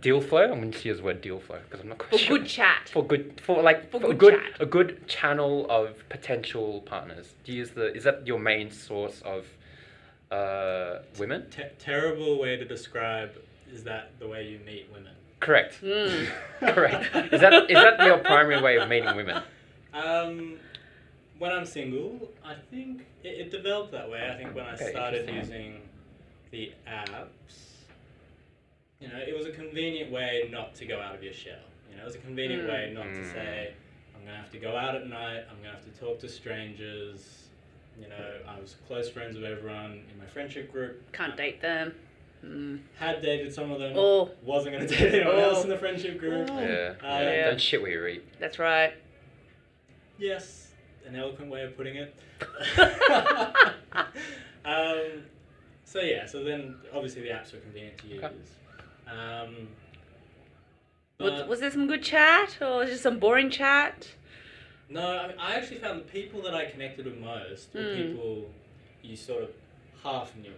deal flow? I'm going to use the word deal flow because I'm not quite sure. For good chat. For a good channel of potential partners. Do you use is that your main source of women? Terrible way to describe is that the way you meet women. Correct. Correct. Is that your primary way of meeting women? When I'm single, I think it developed that way. I think when I started using the apps, it was a convenient way not to go out of your shell. It was a convenient way not to say, I'm going to have to go out at night, I'm going to have to talk to strangers. I was close friends with everyone in my friendship group. Can't date them. Had dated some of them. Wasn't going to date anyone else in the friendship group. Yeah. Don't shit where you eat. That's right. Yes, an eloquent way of putting it. So then obviously the apps were convenient to use. Was there some good chat or was it just some boring chat? No, I actually found the people that I connected with most were people you sort of half knew.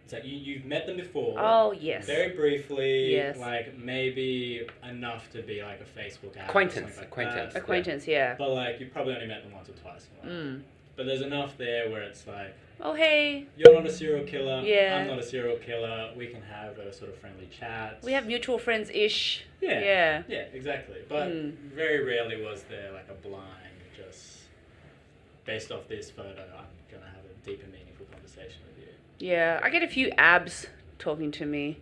It's like you've met them before. Oh, yes. Very briefly. Yes. Maybe enough to be a Facebook ad. Acquaintance. Yeah. But you probably only met them once or twice in your life. But there's enough there where it's oh, hey. You're not a serial killer. Yeah. I'm not a serial killer. We can have a sort of friendly chat. We have mutual friends-ish. Yeah. Yeah, exactly. But very rarely was there a blind, just based off this photo, I'm going to have a deeper, meaningful conversation with you. Yeah, I get a few abs talking to me.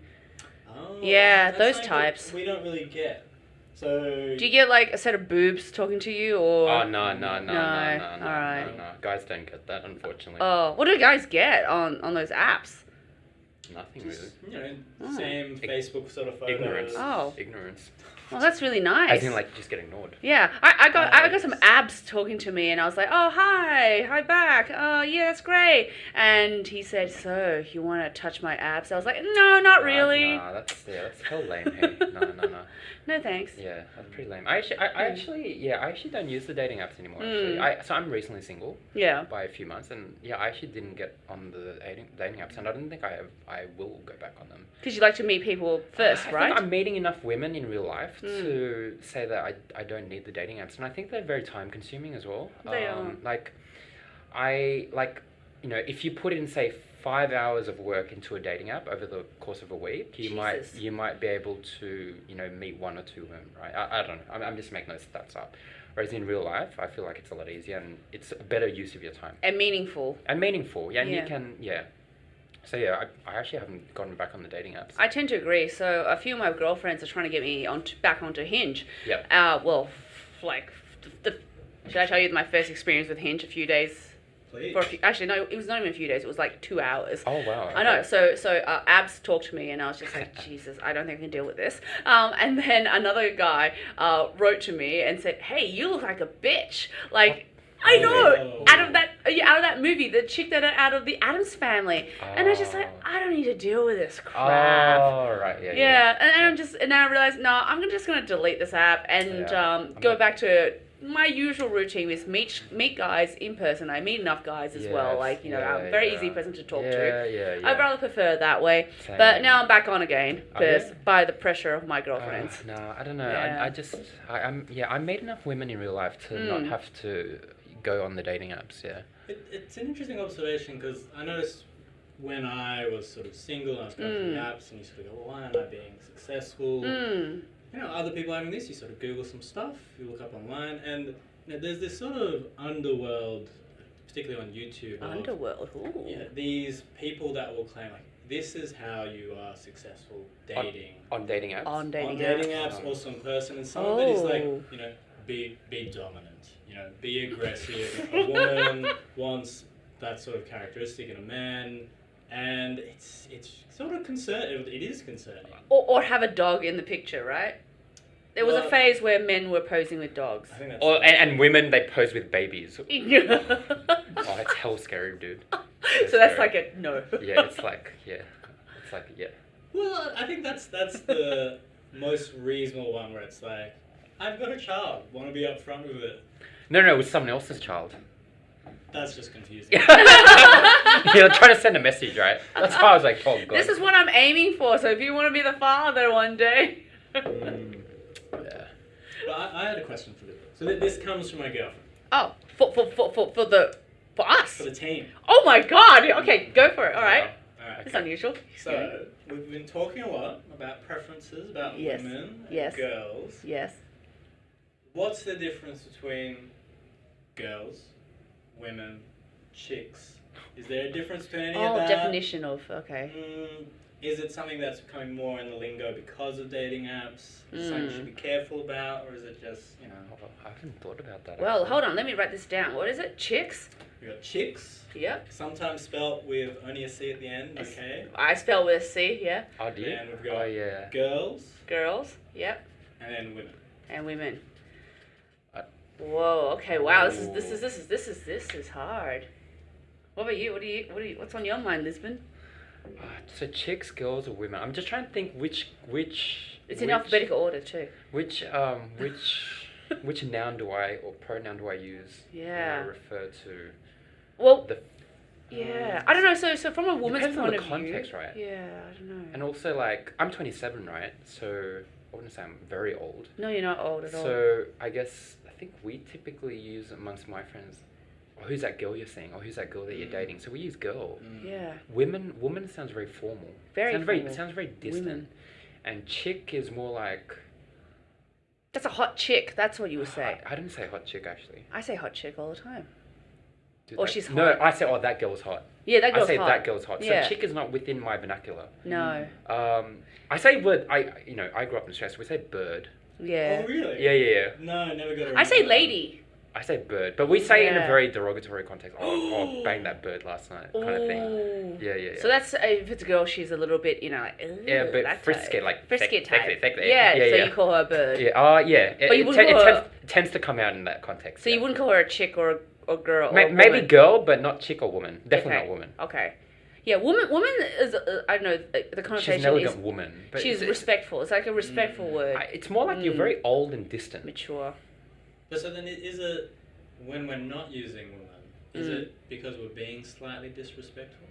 Oh, yeah, those types. We don't really get. So. Do you get a set of boobs talking to you or? Oh no. Alright. No. Guys don't get that, unfortunately. Oh, what do guys get on those apps? Nothing really. Same Facebook sort of photos. Ignorance. Well, that's really nice. As in, just get ignored. Yeah, I got some abs talking to me, and I was like, oh, hi back. Oh, yeah, that's great. And he said, so, you want to touch my abs? I was like, no, not really. No, that's hell lame, hey. No. No, thanks. Yeah, that's pretty lame. I actually don't use the dating apps anymore, actually. So I'm recently single. Yeah. By a few months, and I actually didn't get on the dating apps, and I don't think I will go back on them. Because you like to meet people first, right? I think I'm meeting enough women in real life to say that I don't need the dating apps, and I think they're very time consuming as well. They are. If you put in, say, 5 hours of work into a dating app over the course of a week, you might be able to meet one or two women, right? I don't know. I'm just making those stats up. Whereas in real life, I feel like it's a lot easier and it's a better use of your time. And meaningful. Yeah, and you can, So I actually haven't gotten back on the dating apps. I tend to agree. So a few of my girlfriends are trying to get me back onto Hinge. Yep. Should I tell you my first experience with Hinge? A few days. Please. Actually, no, it was not even a few days. It was 2 hours. Oh wow. Okay. I know. So Abs talked to me, and I was just like, Jesus, I don't think I can deal with this. And then another guy wrote to me and said, hey, you look like a bitch. I know, out of that movie, the chick that out of the Addams Family, and I was just like, I don't need to deal with this crap. Oh right, yeah. And I'm just, and now I realized, no, I'm just gonna delete this app and go back to my usual routine is meet guys in person. I meet enough guys as well. Yes, Like, I'm a yeah, very yeah. easy person to talk to. Yeah. I'd rather prefer it that way. Same. But now I'm back on again Oh, yeah? because by the pressure of my girlfriends. No, I don't know. Yeah. I made enough women in real life to not have to go on the dating apps. Yeah. It's an interesting observation because I noticed when I was sort of single and I was going through the apps and you sort of go, well, why am I being successful? Other people having this, you sort of Google some stuff, you look up online, and there's this sort of underworld, particularly on YouTube. Underworld, ooh. Yeah, these people that will claim, like, this is how you are successful dating. On dating apps? On dating apps, also in person, and some of it is like, be dominant, be aggressive. A woman wants that sort of characteristic in a man, and it's sort of concerning. It is concerning. Or have a dog in the picture, right? There was a phase where men were posing with dogs. I think that's and women, they pose with babies. It's hell scary, dude. So that's like a no. It's like. Well, I think that's the most reasonable one where it's like, I've got a child, want to be upfront with it. No, it was someone else's child. That's just confusing. You're trying to send a message, right? That's why I was like, oh god. This is what I'm aiming for. So if you want to be the father one day. Yeah. But I had a question for you. So this comes from my girlfriend. Oh, for us. For the team. Oh my god. Okay, go for it. All right. All right. It's unusual. So we've been talking a lot about preferences, about women, and girls. Yes. What's the difference between girls, women, chicks? Is there a difference between any of that? Definition of, okay. Is it something that's becoming more in the lingo because of dating apps? Is it something you should be careful about, or is it just, I haven't thought about that. Well, actually. hold on, let me write this down. What is it? Chicks? We got chicks. Yep. Sometimes spelt with only a C at the end, okay? I spell with a C, yeah. Oh, do you? And we've got girls. Girls, yep. And then women. And women. Whoa, okay, wow, this is hard. What about you? What's on your mind, Lisbon? So chicks, girls, or women? I'm just trying to think which. It's in alphabetical order too. Which noun do I or pronoun do I use? Yeah. When I refer to. Well. I don't know. So from a woman's depends point on the of context, view. right? Yeah, I don't know. And also, like, I'm 27, right? So I wouldn't say I'm very old. No, you're not old at all. So I think we typically use amongst my friends, oh, who's that girl you're seeing? Or who's that girl that you're dating? So we use girl. Yeah. Woman sounds very formal. Sounds very distant. Women. And chick is more like. That's a hot chick. That's what you would say. I didn't say hot chick actually. I say hot chick all the time. Dude, she's hot. No, I say, oh, that girl's hot. Yeah, that girl's hot. I say that girl's hot. Yeah. So chick is not within my vernacular. No. I say bird. I grew up in Australia, so we say bird. Yeah. Oh, really? Yeah. No, never got it. I say lady. I say bird, but we say it in a very derogatory context. Oh, bang that bird last night, kind of thing. Yeah. So that's if it's a girl, she's a little bit, like a bit frisky, like frisky type. Sexy. Yeah. So you call her a bird. Yeah. Yeah. But you wouldn't call her. It tends to come out in that context. So you wouldn't call her a chick or girl. Maybe girl, but not chick or woman. Definitely not woman. Okay. Yeah, woman is I don't know the connotation. She's an elegant woman. But she's respectful. It's like a respectful word. It's more like you're very old and distant. Mature. But so then is it when we're not using woman? Is it because we're being slightly disrespectful?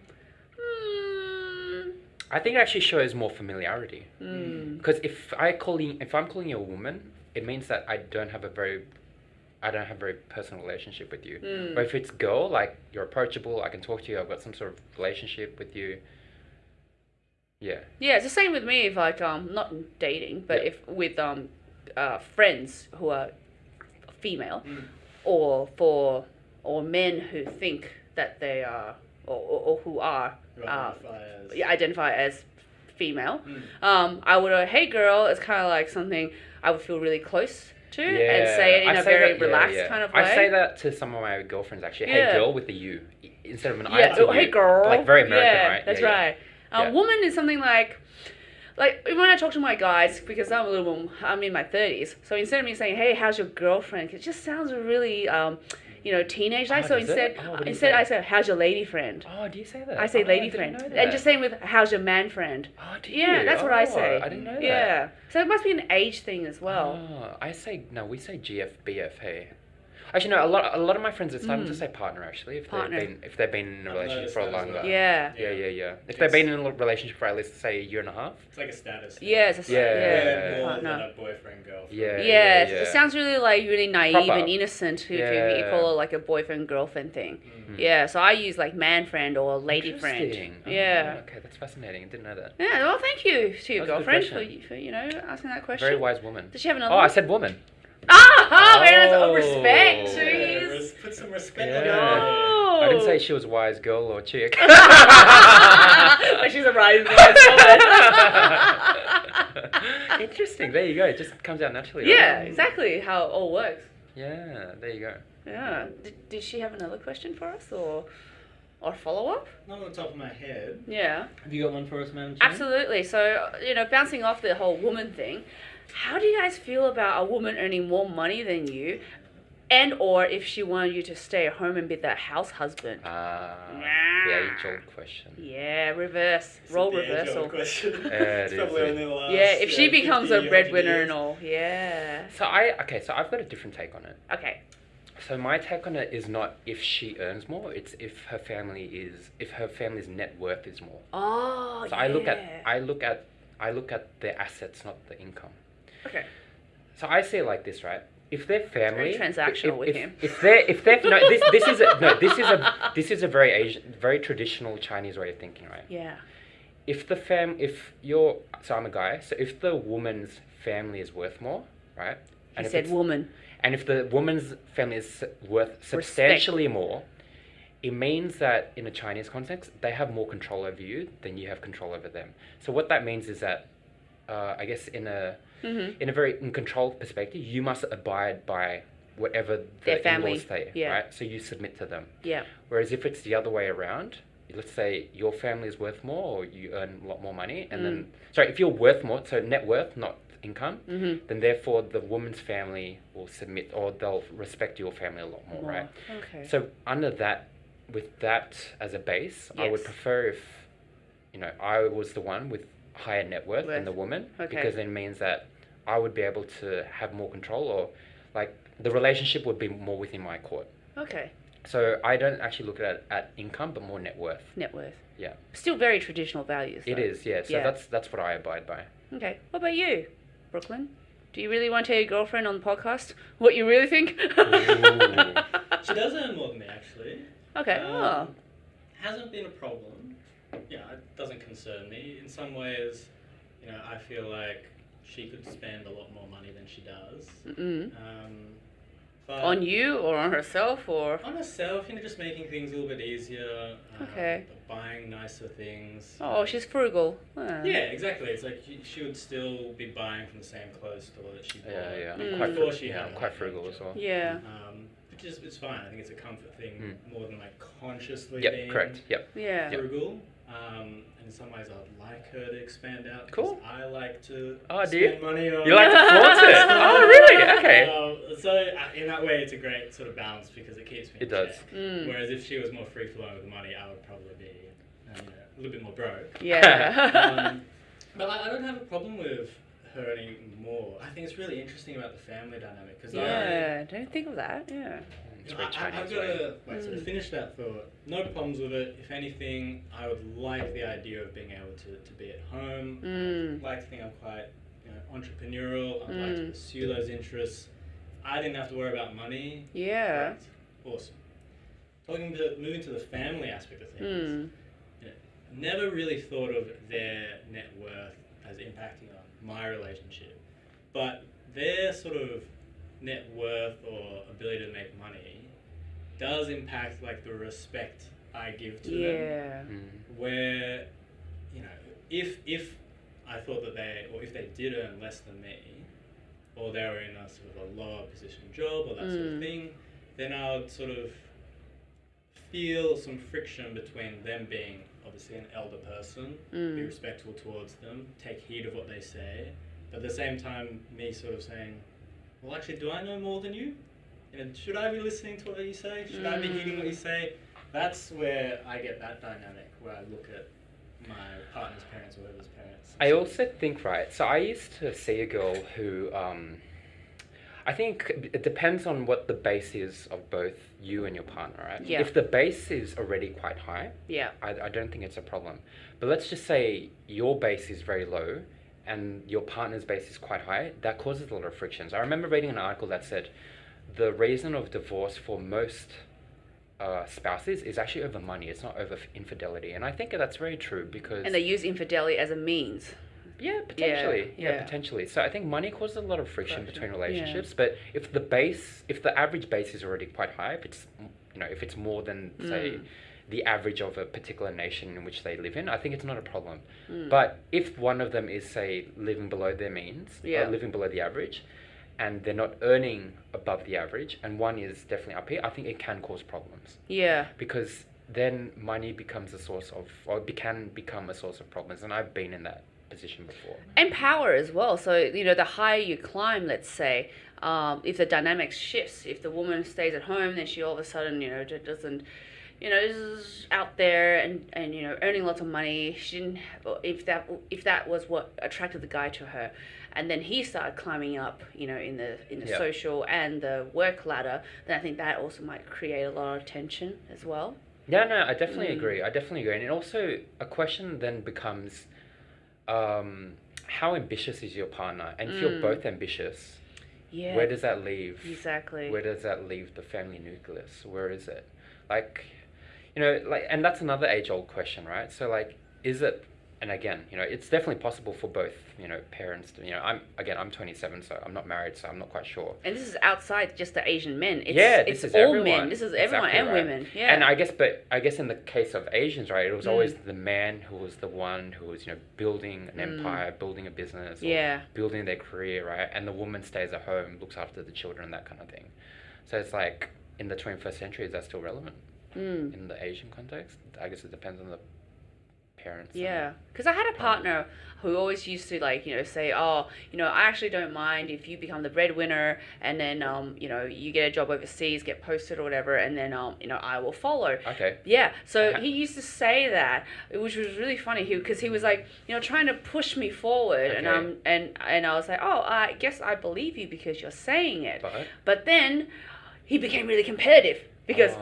I think it actually shows more familiarity. Because if I'm calling you a woman, it means that I don't have a very personal relationship with you. But if it's girl, like you're approachable, I can talk to you, I've got some sort of relationship with you. Yeah. Yeah, it's the same with me if like not dating, but if with friends who are female or men who think that they are or who are identify as female. I would hey girl, it's kind of like something I would feel really close to and say it in a very relaxed kind of way. I say that to some of my girlfriends actually. Hey girl with the U instead of an I. Yeah, hey girl. Like very American, right? That's right. Woman is something like when I talk to my guys, because I'm in my 30s, so instead of me saying, hey, how's your girlfriend? It just sounds really, teenage life. Oh, So does it? instead, Oh, what do you instead say? I say, how's your lady friend? Oh, do you say that? I say Oh, lady didn't friend. know And that. just same with how's your man friend? Oh, do Yeah, you? that's what I say. I didn't know that. Yeah. So it must be an age thing as well. Oh, we say GF, BF, hey. Actually, no, a lot of my friends are starting to say partner, actually, Partner. if they've been in a I've relationship noticed for a that as longer. well. Yeah. Yeah. If they've been in a relationship for at least, say, a year and a half. It's like a status thing. Yeah, it's a Yeah. More partner. than a boyfriend, girlfriend. Yeah. Yeah, it sounds really really naive Proper. and innocent if you Yeah. call it like a boyfriend girlfriend thing. Mm. Yeah, so I use like man friend or lady friend. Interesting. Oh, Yeah. okay, that's fascinating. I didn't know that. Yeah, well, thank you to your That was a good girlfriend question. for asking that question. Very wise woman. Does she have another Oh, I one? said woman. Very much respect to Yeah, his. put some respect Yeah. on it. No. I didn't say she was a wise girl or chick. But she's a rising woman. Interesting. There you go. It just comes out naturally. Yeah, right? exactly how it all works. Yeah, there you go. Yeah. Did she have another question for us or follow up? Not on the top of my head. Yeah. Have you got one for us, Madam? Absolutely. So, bouncing off the whole woman thing, how do you guys feel about a woman earning more money than you, and or if she wanted you to stay at home and be that house husband? The age-old question. Yeah, reverse. Role reversal. Question. It It's is, probably yeah. only the last, Yeah, if she becomes a 50, breadwinner 100 and all. Yeah. So I've got a different take on it. Okay. So my take on it is not if she earns more, it's if her family's net worth is more. Oh, So yeah. I look at their assets, not the income. Okay. So I see it like this, right? If their family Very transactional with him. If they're no, this is a very traditional Chinese way of thinking, right? Yeah. So I'm a guy, so if the woman's family is worth more, right? He if said it's- woman. And if the woman's family is worth substantially more, it means that in a Chinese context, they have more control over you than you have control over them. So what that means is that, I guess in a very controlled perspective, you must abide by whatever Their the family, in-laws say, yeah. right? So you submit to them. Yeah. Whereas if it's the other way around, let's say your family is worth more or you earn a lot more money, and then, sorry, if you're worth more, so net worth, not income, then therefore the woman's family will submit or they'll respect your family a lot more, right? Okay. So under that, with that as a base, I would Yes. prefer if, I was the one with higher net worth than the woman, Okay. because it means that I would be able to have more control, or like the relationship would be more within my court. Okay. So I don't actually look at income, but more net worth. Net worth. Yeah. Still very traditional values. It though. is, yeah. So Yeah. that's what I abide by. Okay. What about you, Brooklyn? Do you really want to tell your girlfriend on the podcast what you really think? Ooh. She does earn more than me, actually. Okay. Hasn't been a problem. It doesn't concern me. In some ways, I feel like she could spend a lot more money than she does. But On you or on herself or? on herself, just making things a little bit easier. Okay. Buying nicer things. Oh, she's frugal. Yeah, exactly. It's like she would still be buying from the same clothes store that she bought. Yeah. Mm. I'm Before quite, she yeah, had I'm a quite high frugal income as well. Yeah. Which is it's fine. I think it's a comfort thing more than like consciously Yep, being correct. Yep. Yeah. frugal. And in some ways, I'd like her to expand out. Cool. Because I like to Oh, do you? spend money on. You like to flaunt it? Oh, really? Okay. So in that way, it's a great sort of balance because it keeps me. It in does. check. Mm. Whereas if she was more free flowing with money, I would probably be a little bit more broke. Yeah. But I don't have a problem with her earning more. I think it's really interesting about the family dynamic because Yeah. Don't think of that. Yeah. It's very I've Chinese got way. to sort of finish that thought. No problems with it. If anything, I would like the idea of being able to be at home. I'd like to think I'm quite entrepreneurial. I'd like to pursue those interests. I didn't have to worry about money. Yeah. Great. Awesome. Moving to the family aspect of things. Never really thought of their net worth as impacting on my relationship, but their sort of net worth or ability to make money does impact like the respect I give to them. Yeah. Where, if I thought that if they did earn less than me, or they were in a sort of a lower position job or that sort of thing, then I would sort of feel some friction between them being obviously an elder person, be respectful towards them, take heed of what they say, but at the same time me sort of saying, well, actually, do I know more than you? and should I be listening to what you say? Should I be heeding what you say? That's where I get that dynamic, where I look at my partner's parents or whoever's parents. I also think, right, so I used to see a girl who, I think it depends on what the base is of both you and your partner, right? Yeah. If the base is already quite high, Yeah. I don't think it's a problem. But let's just say your base is very low and your partner's base is quite high, that causes a lot of frictions. I remember reading an article that said the reason of divorce for most spouses is actually over money. It's not over infidelity. And I think that's very true because... And they use infidelity as a means. Yeah, potentially. Yeah. Potentially. So I think money causes a lot of friction between relationships. But if the average base is already quite high, if it's more than say the average of a particular nation in which they live in, I think it's not a problem. But if one of them is say living below their means, or living below the average, and they're not earning above the average, and one is definitely up here, I think it can cause problems. Yeah. Because then money becomes it can become a source of problems, and I've been in that position before. And power as well. So, the higher you climb, let's say, if the dynamics shifts, if the woman stays at home, then she all of a sudden, doesn't, is out there and earning lots of money. She didn't, if that was what attracted the guy to her, and then he started climbing up, in the social and the work ladder, then I think that also might create a lot of tension as well. Yeah, no, I definitely agree. And also a question then becomes, how ambitious is your partner? And if you're both ambitious, where does that leave? Exactly. Where does that leave the family nucleus? Where is it? And that's another age-old question, right? So, is it, and again, it's definitely possible for both, parents to, I'm 27, so I'm not married, so I'm not quite sure. And this is outside just the Asian men. This is all everyone. men. This is everyone Exactly and right. women. Yeah. And I guess in the case of Asians, right, it was always the man who was the one who was, building an empire, building a business, or building their career, right? And the woman stays at home, looks after the children, that kind of thing. So it's like, in the 21st century, is that still relevant? In the Asian context? I guess it depends on the parents. Yeah, because I had a partner who always used to say, I actually don't mind if you become the breadwinner and then you get a job overseas, get posted or whatever, and then I will follow. Okay. Yeah, so he used to say that, which was really funny. Because he was trying to push me forward, Okay. and I was like, I guess I believe you because you're saying it. But then he became really competitive because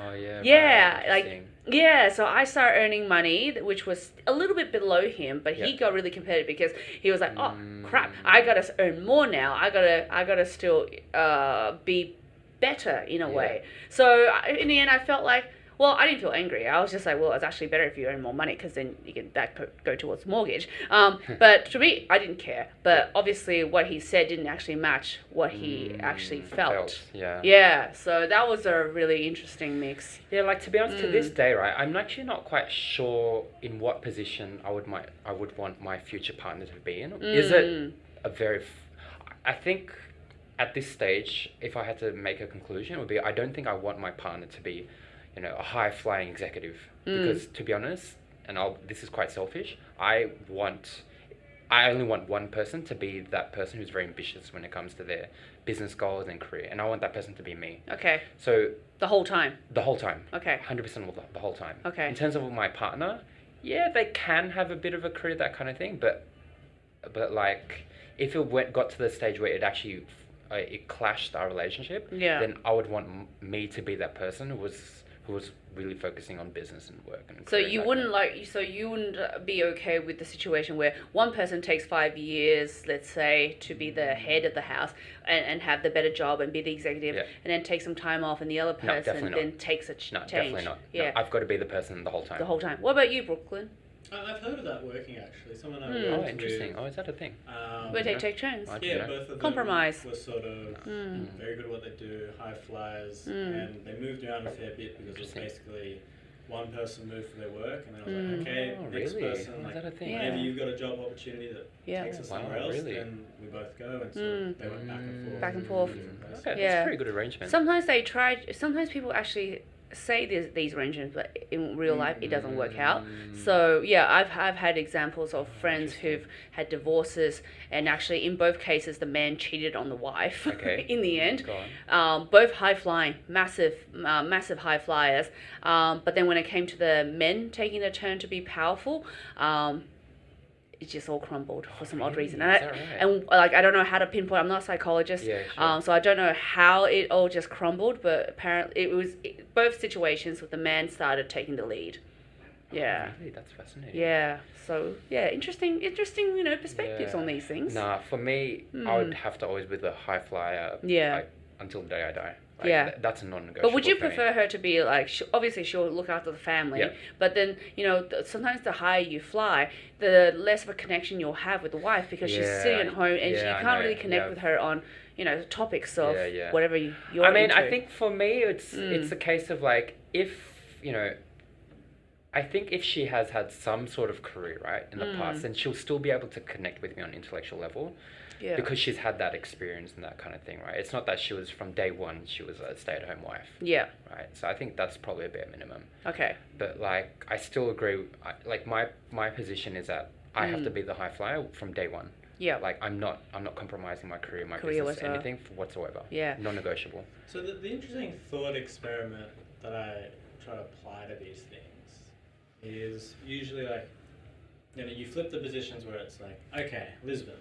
so I started earning money, which was a little bit below him, but he got really competitive because he was like, oh crap, I gotta earn more now. I gotta still be better in a way. So in the end, I felt like, well, I didn't feel angry. I was just like, well, it's actually better if you earn more money because then you can go towards mortgage. But to me, I didn't care. But obviously, what he said didn't actually match what he actually felt. Yeah. So that was a really interesting mix. Yeah, to be honest, to this day, right, I'm actually not quite sure in what position I would want my future partner to be in. Is it I think at this stage, if I had to make a conclusion, it would be I don't think I want my partner to be a high-flying executive. Because, to be honest, and this is quite selfish, I only want one person to be that person who's very ambitious when it comes to their business goals and career. And I want that person to be me. Okay. So... The whole time? The whole time. Okay. 100% the whole time. Okay. In terms of my partner, they can have a bit of a career, that kind of thing, but if it got to the stage where it actually... it clashed our relationship, then I would want me to be that person who was really focusing on business and work. And so you wouldn't be okay with the situation where one person takes 5 years, let's say, to be the head of the house and have the better job and be the executive, and then take some time off, and the other person then takes a change. No, definitely not. Yeah, no, I've got to be the person the whole time. The whole time. What about you, Brooklyn? I've heard of that working actually. Someone I worked with. Interesting. Oh, is that a thing? Where they take turns. Yeah, both of them compromise. were sort of very good at what they do, high flyers, and they moved around a fair bit because it was basically one person moved for their work, and then I was like, okay, next person, is that a thing? whenever you've got a job opportunity that takes us somewhere else, then we both go, and so they went back and forth. Back and forth. Okay, that's a pretty good arrangement. Sometimes people actually say these arrangements, but in real life it doesn't work out. So yeah, I've had examples of friends who've had divorces, and actually in both cases the man cheated on the wife. Okay. In the end, Go on. both high flying, massive high flyers. But then when it came to the men taking a turn to be powerful, it just all crumbled for some odd reason. Is that right? And like I don't know how to pinpoint. I'm not a psychologist, Yeah, sure. so I don't know how it all just crumbled. But apparently, both situations with the man started taking the lead. Yeah. Oh, really? That's fascinating. Yeah. So yeah, interesting. Perspectives on these things. Nah, for me, I would have to always be the high flyer. Yeah. Like, until the day I die. Like, Yeah. That's a non-negotiable. But would you for me. prefer her to be like, obviously she'll look after the family, Yeah. but then, sometimes the higher you fly, the less of a connection you'll have with the wife because she's Yeah, sitting at home and you yeah, I can't know, really connect yeah. with her on, topics of Yeah. whatever you're I mean, into. I think for me, it's a case of like, I think if she has had some sort of career, right, in the past, then she'll still be able to connect with me on an intellectual level. Yeah. Because she's had that experience and that kind of thing, right? It's not that she was from day one, she was a stay-at-home wife. Yeah. Right? So I think that's probably a bare minimum. Okay. But like, I still agree, my position is that I have to be the high flyer from day one. Yeah. Like, I'm not compromising my career, my Career business, whatsoever. anything whatsoever. Yeah. Non-negotiable. So the interesting thought experiment that I try to apply to these things is usually like, you flip the positions where it's like, okay, Lisbon,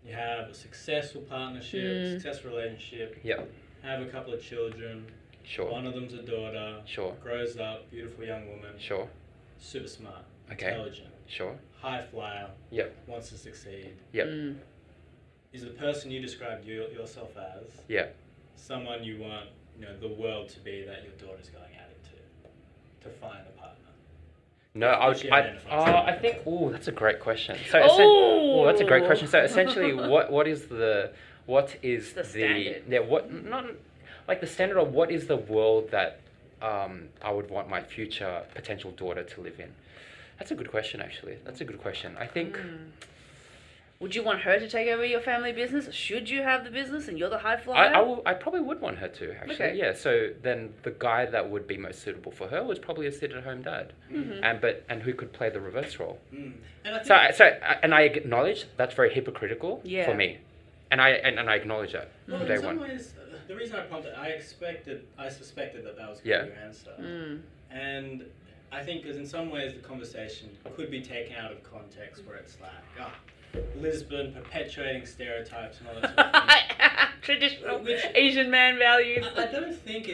you have a successful partnership, successful relationship, Yep. have a couple of children, Sure. one of them's a daughter, Sure. grows up, beautiful young woman, Sure. super smart, Okay. intelligent, Sure. high flyer, Yep. wants to succeed. Yep. Is the person you described yourself as Yep. someone you want the world to be that your daughter's going out into to find a partner? No, I think. Oh, that's a great question. So, that's a great question. So, essentially, what is the standard? Yeah, not like the standard of what is the world that I would want my future potential daughter to live in? That's a good question, actually. That's a good question. I think. Would you want her to take over your family business? Should you have the business and you're the high flyer? I probably would want her to, actually. Okay. Yeah. So then the guy that would be most suitable for her was probably a sit-at-home dad, and who could play the reverse role. And I think I acknowledge that's very hypocritical for me, and I acknowledge that from day in some one. ways, the reason I prompted, I suspected that was going to be your answer, and I think because in some ways the conversation could be taken out of context where it's like, Lisbon perpetuating stereotypes and all that sort of thing. Traditional Which Asian man values. I don't think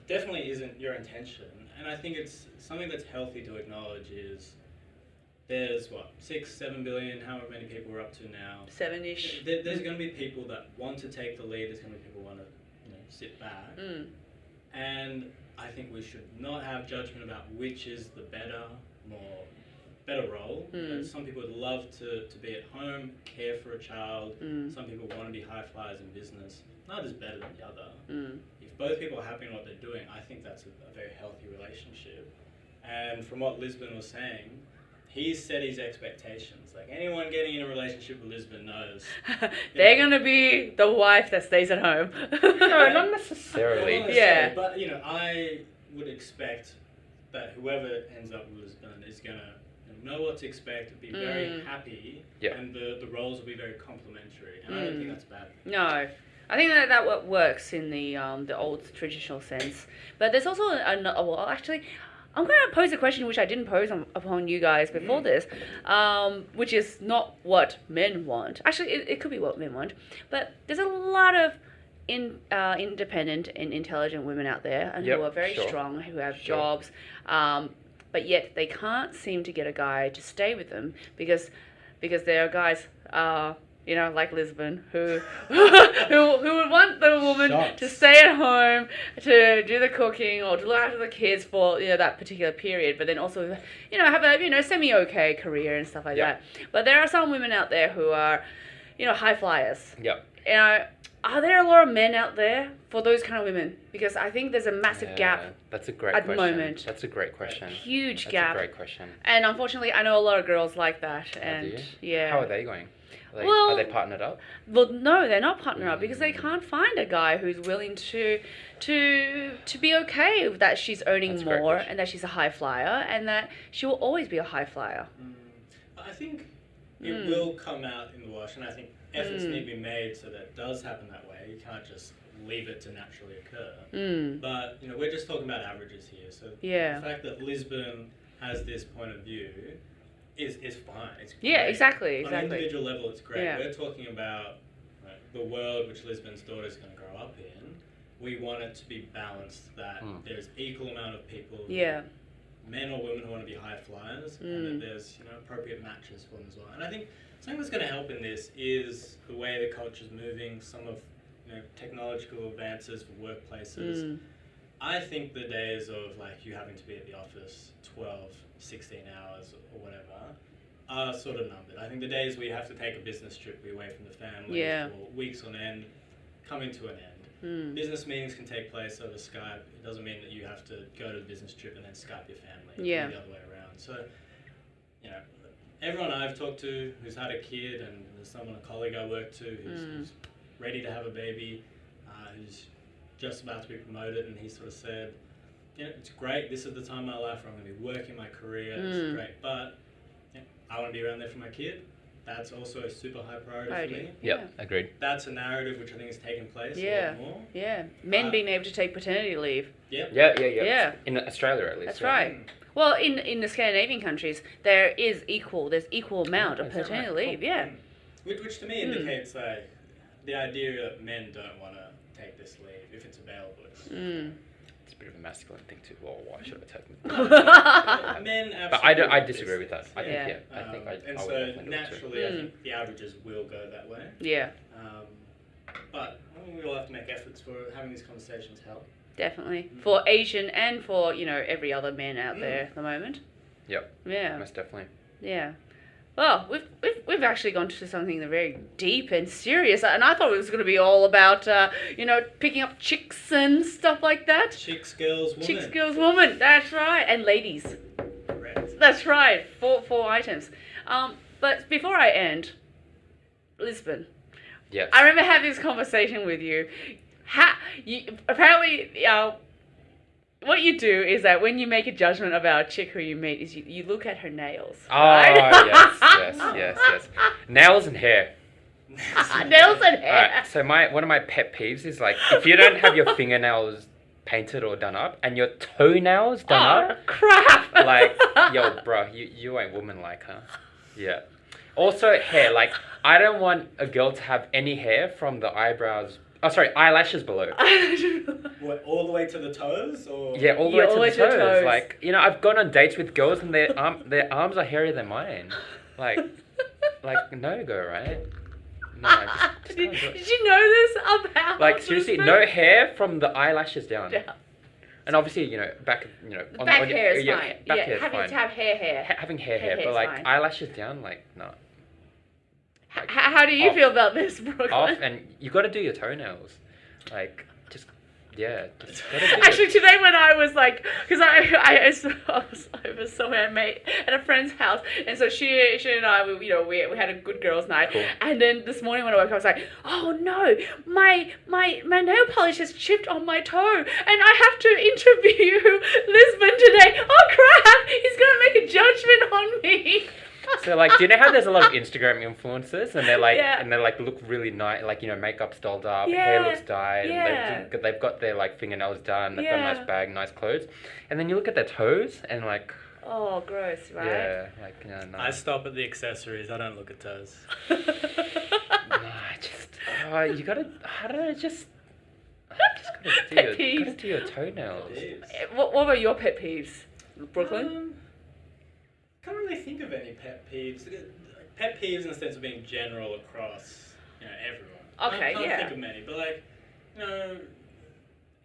definitely isn't your intention, and I think it's something that's healthy to acknowledge is there's 6-7 billion, however many people we're up to now. 7-ish. There's going to be people that want to take the lead. There's going to be people who want to sit back, and I think we should not have judgment about which is the better role. Some people would love to be at home, care for a child. Some people want to be high flyers in business. Neither's better than the other. If both people are happy in what they're doing, I think that's a very healthy relationship. And from what Lisbon was saying, he's set his expectations. Like anyone getting in a relationship with Lisbon knows. They're going to be the wife that stays at home. No, not necessarily. Yeah. But, I would expect that whoever ends up with Lisbon is going to know what to expect, be very happy, and the roles will be very complementary. And I don't think that's bad. No. I think that what works in the old traditional sense. But there's also actually, I'm going to pose a question which I didn't pose upon you guys before this, which is not what men want. Actually, it could be what men want, but there's a lot of independent and intelligent women out there, and who are very strong, who have jobs, but yet they can't seem to get a guy to stay with them because there are guys, like Lisbon, who would want the woman to stay at home, to do the cooking or to look after the kids for that particular period, but then also have a semi-okay career and stuff like that. But there are some women out there who are high flyers. are there a lot of men out there for those kind of women? Because I think there's a massive gap. That's a great at question. the moment. That's a great question. Huge That's gap. a great question. And unfortunately, I know a lot of girls like that. Oh, And do you? yeah. How are they going? Well, are they partnered up? Well, no, they're not partnered up because they can't find a guy who's willing to be okay with that she's earning That's a great more question. and that she's a high flyer and that she will always be a high flyer. I think it will come out in the wash, and I think efforts need to be made so that it does happen that way. You can't just leave it to naturally occur. But we're just talking about averages here. So Yeah. the fact that Lisbon has this point of view is fine. It's great. Yeah, exactly. On an individual level, it's great. Yeah. We're talking about the world which Lisbon's daughter is going to grow up in. We want it to be balanced, that there's equal amount of people, Yeah. men or women who want to be high flyers, and that there's appropriate matches for them as well. And I think something that's going to help in this is the way the culture's moving, some of technological advances for workplaces. I think the days of you having to be at the office 12, 16 hours or whatever are sort of numbered. I think the days where you have to take a business trip, be away from the family for weeks on end, coming to an end. Business meetings can take place over Skype. It doesn't mean that you have to go to the business trip and then Skype your family. Yeah. It's the other way around. So, everyone I've talked to who's had a kid, and there's a colleague I work to who's ready to have a baby, who's just about to be promoted, and he sort of said, it's great, this is the time of my life where I'm going to be working my career, it's great, but I want to be around there for my kid. That's also a super high priority for me. Yep, agreed. That's a narrative which I think is taking place a lot more. Yeah. Men being able to take paternity leave. Yep. Yeah. In Australia, at least. That's right. Well, in the Scandinavian countries, there's equal amount of paternity leave. Yeah. Which to me indicates the idea that men don't want to take this leave if it's available. It's a bit of a masculine thing too. Well, why should I take it? Men absolutely. But I disagree with that. I Yeah. think, I think I and would so definitely do it too. naturally, I think the averages will go that way. Yeah. But I think we all have to make efforts for having these conversations help. Definitely. For Asian and for, every other man out there at the moment. Yep. Yeah. Most definitely. Yeah. Well, we've actually gone to something very deep and serious, and I thought it was going to be all about, picking up chicks and stuff like that. Chicks, girls, women. Chicks, girls, women. That's right. And ladies. Correct. That's right. Four items. But before I end, Lisbon. Yes. I remember having this conversation with you. Apparently, what you do is that when you make a judgment about a chick who you meet, is you look at her nails. Oh, Right? yes. Nails and hair. Nails and hair. Alright, so one of my pet peeves is if you don't have your fingernails painted or done up and your toenails done up, Crap. yo, bro, you ain't woman-like, huh? Yeah. Also, hair. I don't want a girl to have any hair from the eyelashes below. What, all the way to the toes, or? Yeah, all the way to the toes. I've gone on dates with girls and their arms are hairier than mine. No go, right? No, just Did can't do it. you know this about Seriously, Lisbon? no hair from the eyelashes down. Yeah. And obviously, back, The back hair is fine. Back hair is having fine. to have hair. Having hair, is but fine. eyelashes down, no. How do you Off. feel about this, Brooklyn? Off, and you got to do your toenails. Just gotta do Actually, it. today when I was because I was over somewhere at a friend's house, and so she and I, we had a good girls' night, Cool. and then this morning when I woke up, I was like, oh no, my nail polish has chipped on my toe, and I have to interview Lisbon today. Oh crap, he's gonna make a judgment on me. So do you know how there's a lot of Instagram influencers and they're Yeah. look really nice, makeup's dolled up, Yeah. hair looks dyed, Yeah. and they've got their fingernails done, they've got a Yeah. nice bag, nice clothes, and then you look at their toes and Oh, gross, right? yeah, no. I stop at the accessories. I don't look at toes. No, you gotta, I don't know, just Pet peeves. gotta do your toenails. What about your pet peeves, Brooklyn? Can't really think of any pet peeves. Pet peeves in the sense of being general across, everyone. Okay, I can't yeah. think of many, but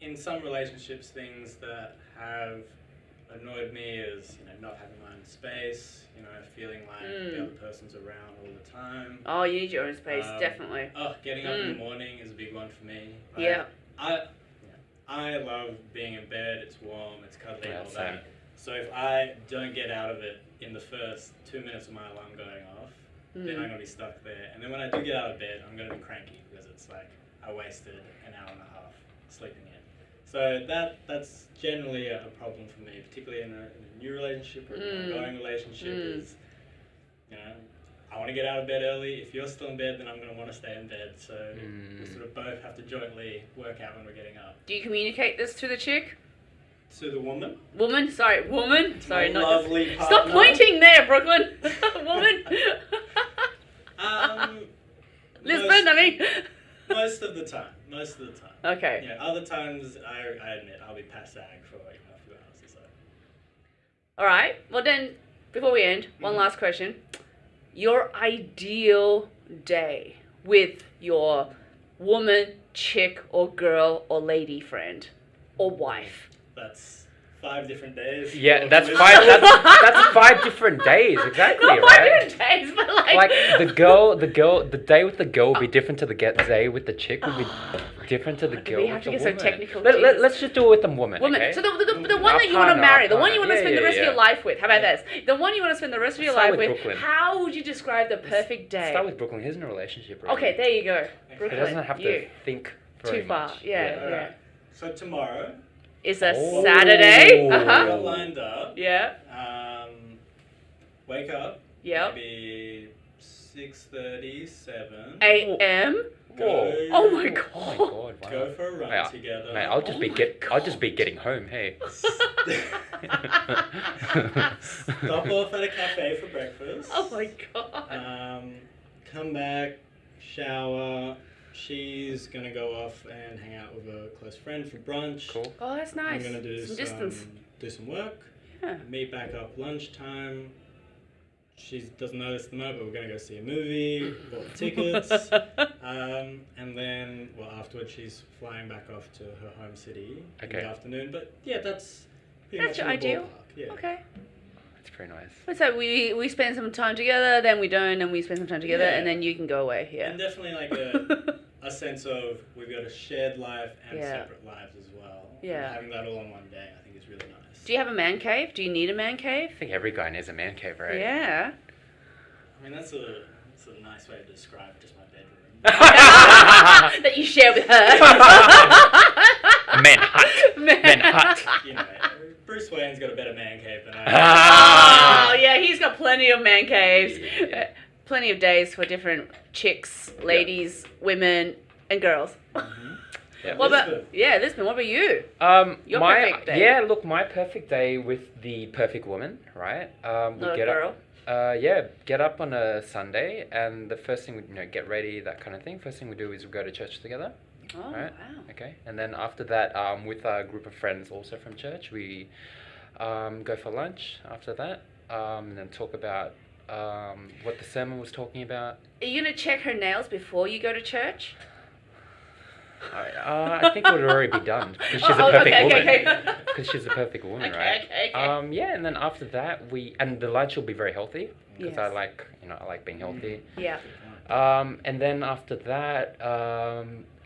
in some relationships, things that have annoyed me is, not having my own space, feeling like the other person's around all the time. Oh, you need your own space, definitely. Getting up in the morning is a big one for me. Like, Yeah. I love being in bed, it's warm, it's cuddly and all same. that. So if I don't get out of it in the first 2 minutes of my alarm going off, then I'm going to be stuck there. And then when I do get out of bed, I'm going to be cranky because it's like I wasted an hour and a half sleeping in. So that's generally a problem for me, particularly in a new relationship or an ongoing relationship is, I want to get out of bed early. If you're still in bed, then I'm going to want to stay in bed. So we sort of both have to jointly work out when we're getting up. Do you communicate this to the chick? To the woman? Woman? Sorry, woman? Sorry, My not lovely partner. Stop pointing there, Brooklyn! Woman! Lisbon, I mean. Most of the time. Okay. Yeah, other times, I admit, I'll be past ag for a few hours or so. Alright, well then, before we end, one last question. Your ideal day with your woman, chick, or girl, or lady friend, or wife? That's 5 different days. Yeah, that's 5. That's 5 different days, exactly, Not right? 5 different days, but Like the day with the girl will be different to the day with the chick will be different to the girl we with have to the get so woman. technical, Let's just do it with the woman. Woman. Okay? So the one Our that you want to partner, marry, our the one you want to partner. spend the rest of your life with. How about Yeah. this? The one you want to spend the rest of your Start life with with. Brooklyn. How would you describe the perfect day? Start with Brooklyn. He's in a relationship. Already. Okay, there you go. He Brooklyn. doesn't have to you. think Too very far. much. Yeah. Alright. So tomorrow, It's a Oh. Saturday. I've Uh-huh. got lined up. Yeah. Wake up. Yep. Maybe 6:30, 7. A.M. Go. Oh my god. Oh my god! Wow. Go for a run Mate, together. Mate, I'll just be getting home. Hey. Stop off at a cafe for breakfast. Oh my god. Come back, shower. She's gonna go off and hang out with a close friend for brunch. Cool. Oh, that's nice. I'm gonna do some distance. do some work. Yeah. Meet back up lunchtime. She doesn't know this at the moment, but we're gonna go see a movie. Bought the tickets. And then, afterwards she's flying back off to her home city in the afternoon. But yeah, that's pretty much That's your in the ideal. ballpark. Yeah. Okay. That's pretty nice. So we spend some time together, then we don't, and we spend some time together, Yeah. and then you can go away. Yeah. And definitely like a sense of we've got a shared life and Yeah. separate lives as well. Yeah. And having that all in one day, I think is really nice. Do you have a man cave? Do you need a man cave? I think every guy needs a man cave, right? Yeah. I mean, that's a nice way to describe just my bedroom. That you share with her. A man hut. Man hut. Bruce Wayne's got a better man cave than I Oh, yeah, he's got plenty of man caves. Plenty of days for different chicks, ladies, women, and girls. Yeah. What about Lisbon? What about you? Your my perfect day. Yeah, look, my perfect day with the perfect woman, right? We Not a get girl. up. Get up on a Sunday, and the first thing we get ready, that kind of thing. First thing we do is we go to church together. Oh, Right. wow. Okay, and then after that, with a group of friends also from church, we go for lunch. After that, and then talk about what the sermon was talking about. Are you going to check her nails before you go to church? I think it would already be done because she's a perfect woman. Because she's a perfect woman, right? Okay. And then after that, and the lunch will be very healthy because I Yes. like being healthy. Yeah. And then after that,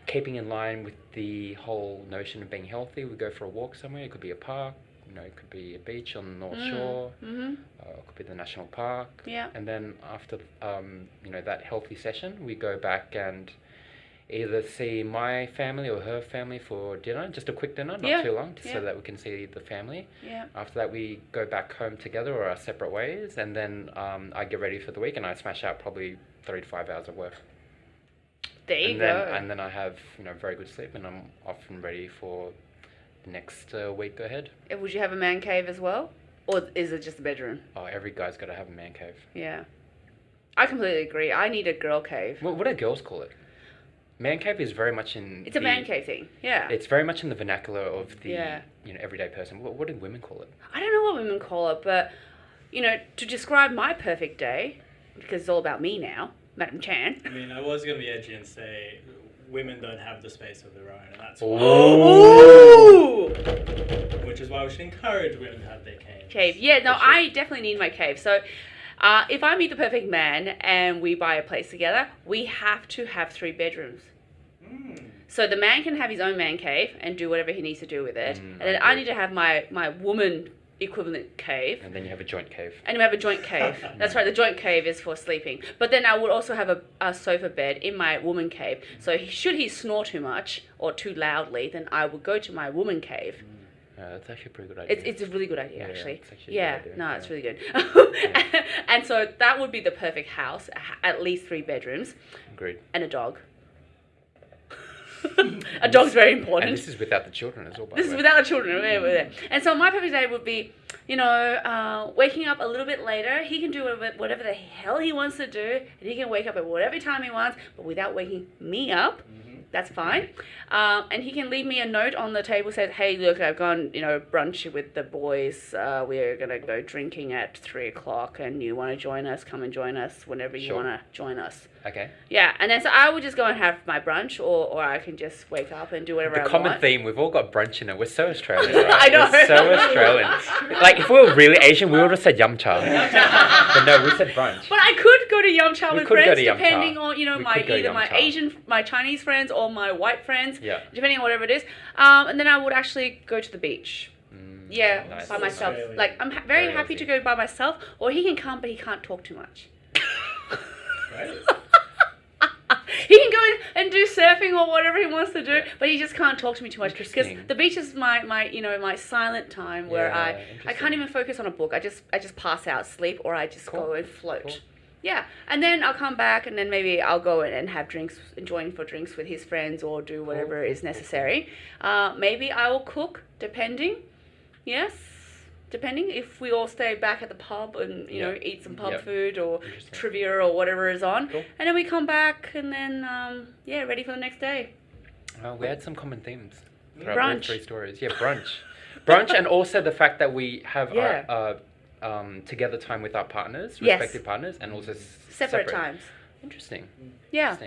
keeping in line with the whole notion of being healthy, we go for a walk somewhere. It could be a park, it could be a beach on the North Shore, Mm-hmm. it could be the national park. Yeah. And then after, that healthy session, we go back and either see my family or her family for dinner, just a quick dinner, not too long, so that we can see the family. Yeah. After that, we go back home together or our separate ways, and then I get ready for the week, and I smash out probably 3 to 5 hours of work. There you and go. then, And then I have very good sleep, and I'm often ready for the next week ahead. Would you have a man cave as well? Or is it just a bedroom? Oh, every guy's got to have a man cave. Yeah. I completely agree. I need a girl cave. What do girls call it? Man cave is very much in... It's a man cave thing. Yeah. It's very much in the vernacular of the Yeah. everyday person. What do women call it? I don't know what women call it, but, to describe my perfect day, because it's all about me now, Madam Chan. I mean, I was going to be edgy and say women don't have the space of their own, and that's Ooh! which is why we should encourage women to have their caves. Cave. Yeah, no, I definitely need my cave. So, if I meet the perfect man and we buy a place together, we have to have 3 bedrooms. So the man can have his own man cave and do whatever he needs to do with it. And then I need to have my woman equivalent cave. And then you have a joint cave. And we have a joint cave. That's right, the joint cave is for sleeping. But then I would also have a sofa bed in my woman cave. So should he snore too much or too loudly, then I would go to my woman cave. Yeah, that's actually a pretty good idea. It's a really good idea, actually. It's actually a good idea. No, it's really good. And so that would be the perfect house, at least 3 bedrooms. Agreed. And a dog. A dog's very important. And this is without the children as well, by This the is way. without the children. And so my perfect day would be, waking up a little bit later. He can do whatever the hell he wants to do, and he can wake up at whatever time he wants, but without waking me up. That's fine. And he can leave me a note on the table, says, hey, look, I've gone, brunch with the boys. We're going to go drinking at 3 o'clock, and you want to join us, come and join us whenever you want to join us. Okay. Yeah, and then so I would just go and have my brunch, or I can just wake up and do whatever I want. The common theme, we've all got brunch in it. We're so Australian, right? I know. We're so Australian. Like, if we were really Asian, we would have said yum cha. But no, we said brunch. But I could go to Yum Cha with friends, depending on on, my Chinese friends or my white friends, Yeah. depending on whatever it is. And then I would actually go to the beach. Nice. By myself. Australia. Like, I'm very Very happy Aussie. to go by myself, or he can come, but he can't talk too much. Right? He can go in and do surfing or whatever he wants to do, but he just can't talk to me too much because Interesting. the beach is my silent time where I can't interesting. even focus on a book. I just pass out, sleep, or I just Cool. go and float. Cool. Yeah, and then I'll come back, and then maybe I'll go in and have drinks, join for drinks with his friends, or do whatever is necessary. Maybe I will cook, depending. Yes, depending if we all stay back at the pub and eat some pub food or Interesting. trivia or whatever is on, Cool. and then we come back and then ready for the next day. We had some common themes. throughout Brunch. all 3 stories. Yeah, brunch, and also the fact that we have Yeah. our together time with our partners, Yes. respective partners, and also Separate times. Interesting. Yeah.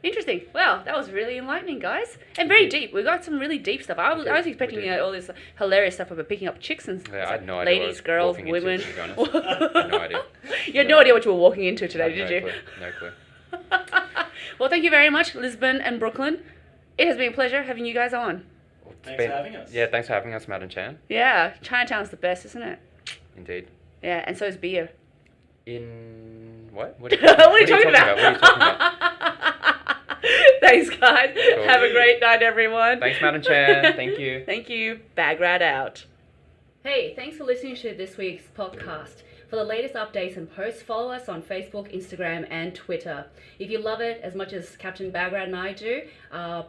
Interesting. Well, that was really enlightening, guys, and very deep. We got some really deep stuff. I was expecting all this hilarious stuff about picking up chicks and Yeah, I had no idea. what I ladies, was girls, walking into, women. to be honest. I had no idea. You had no idea what you were walking into today, I did had you? No clue. Well, thank you very much, Lisbon and Brooklyn. It has been a pleasure having you guys on. Thanks for having us. Yeah, thanks for having us, Madam Chan. Yeah, Chinatown's the best, isn't it? Indeed. Yeah, and so is beer. In what? What are you talking about? What are you talking about? Thanks, guys. Cool. Have a great night, everyone. Thanks, Madam Chan. Thank you. Thank you. Bagrat out. Hey, thanks for listening to this week's podcast. For the latest updates and posts, follow us on Facebook, Instagram, and Twitter. If you love it as much as Captain Bagrat and I do,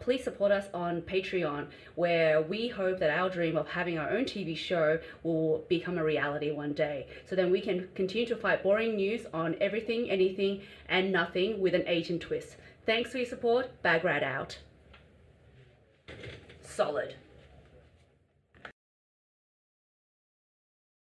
please support us on Patreon, where we hope that our dream of having our own TV show will become a reality one day. So then we can continue to fight boring news on everything, anything, and nothing with an Asian twist. Thanks for your support. Bagrat out. Solid.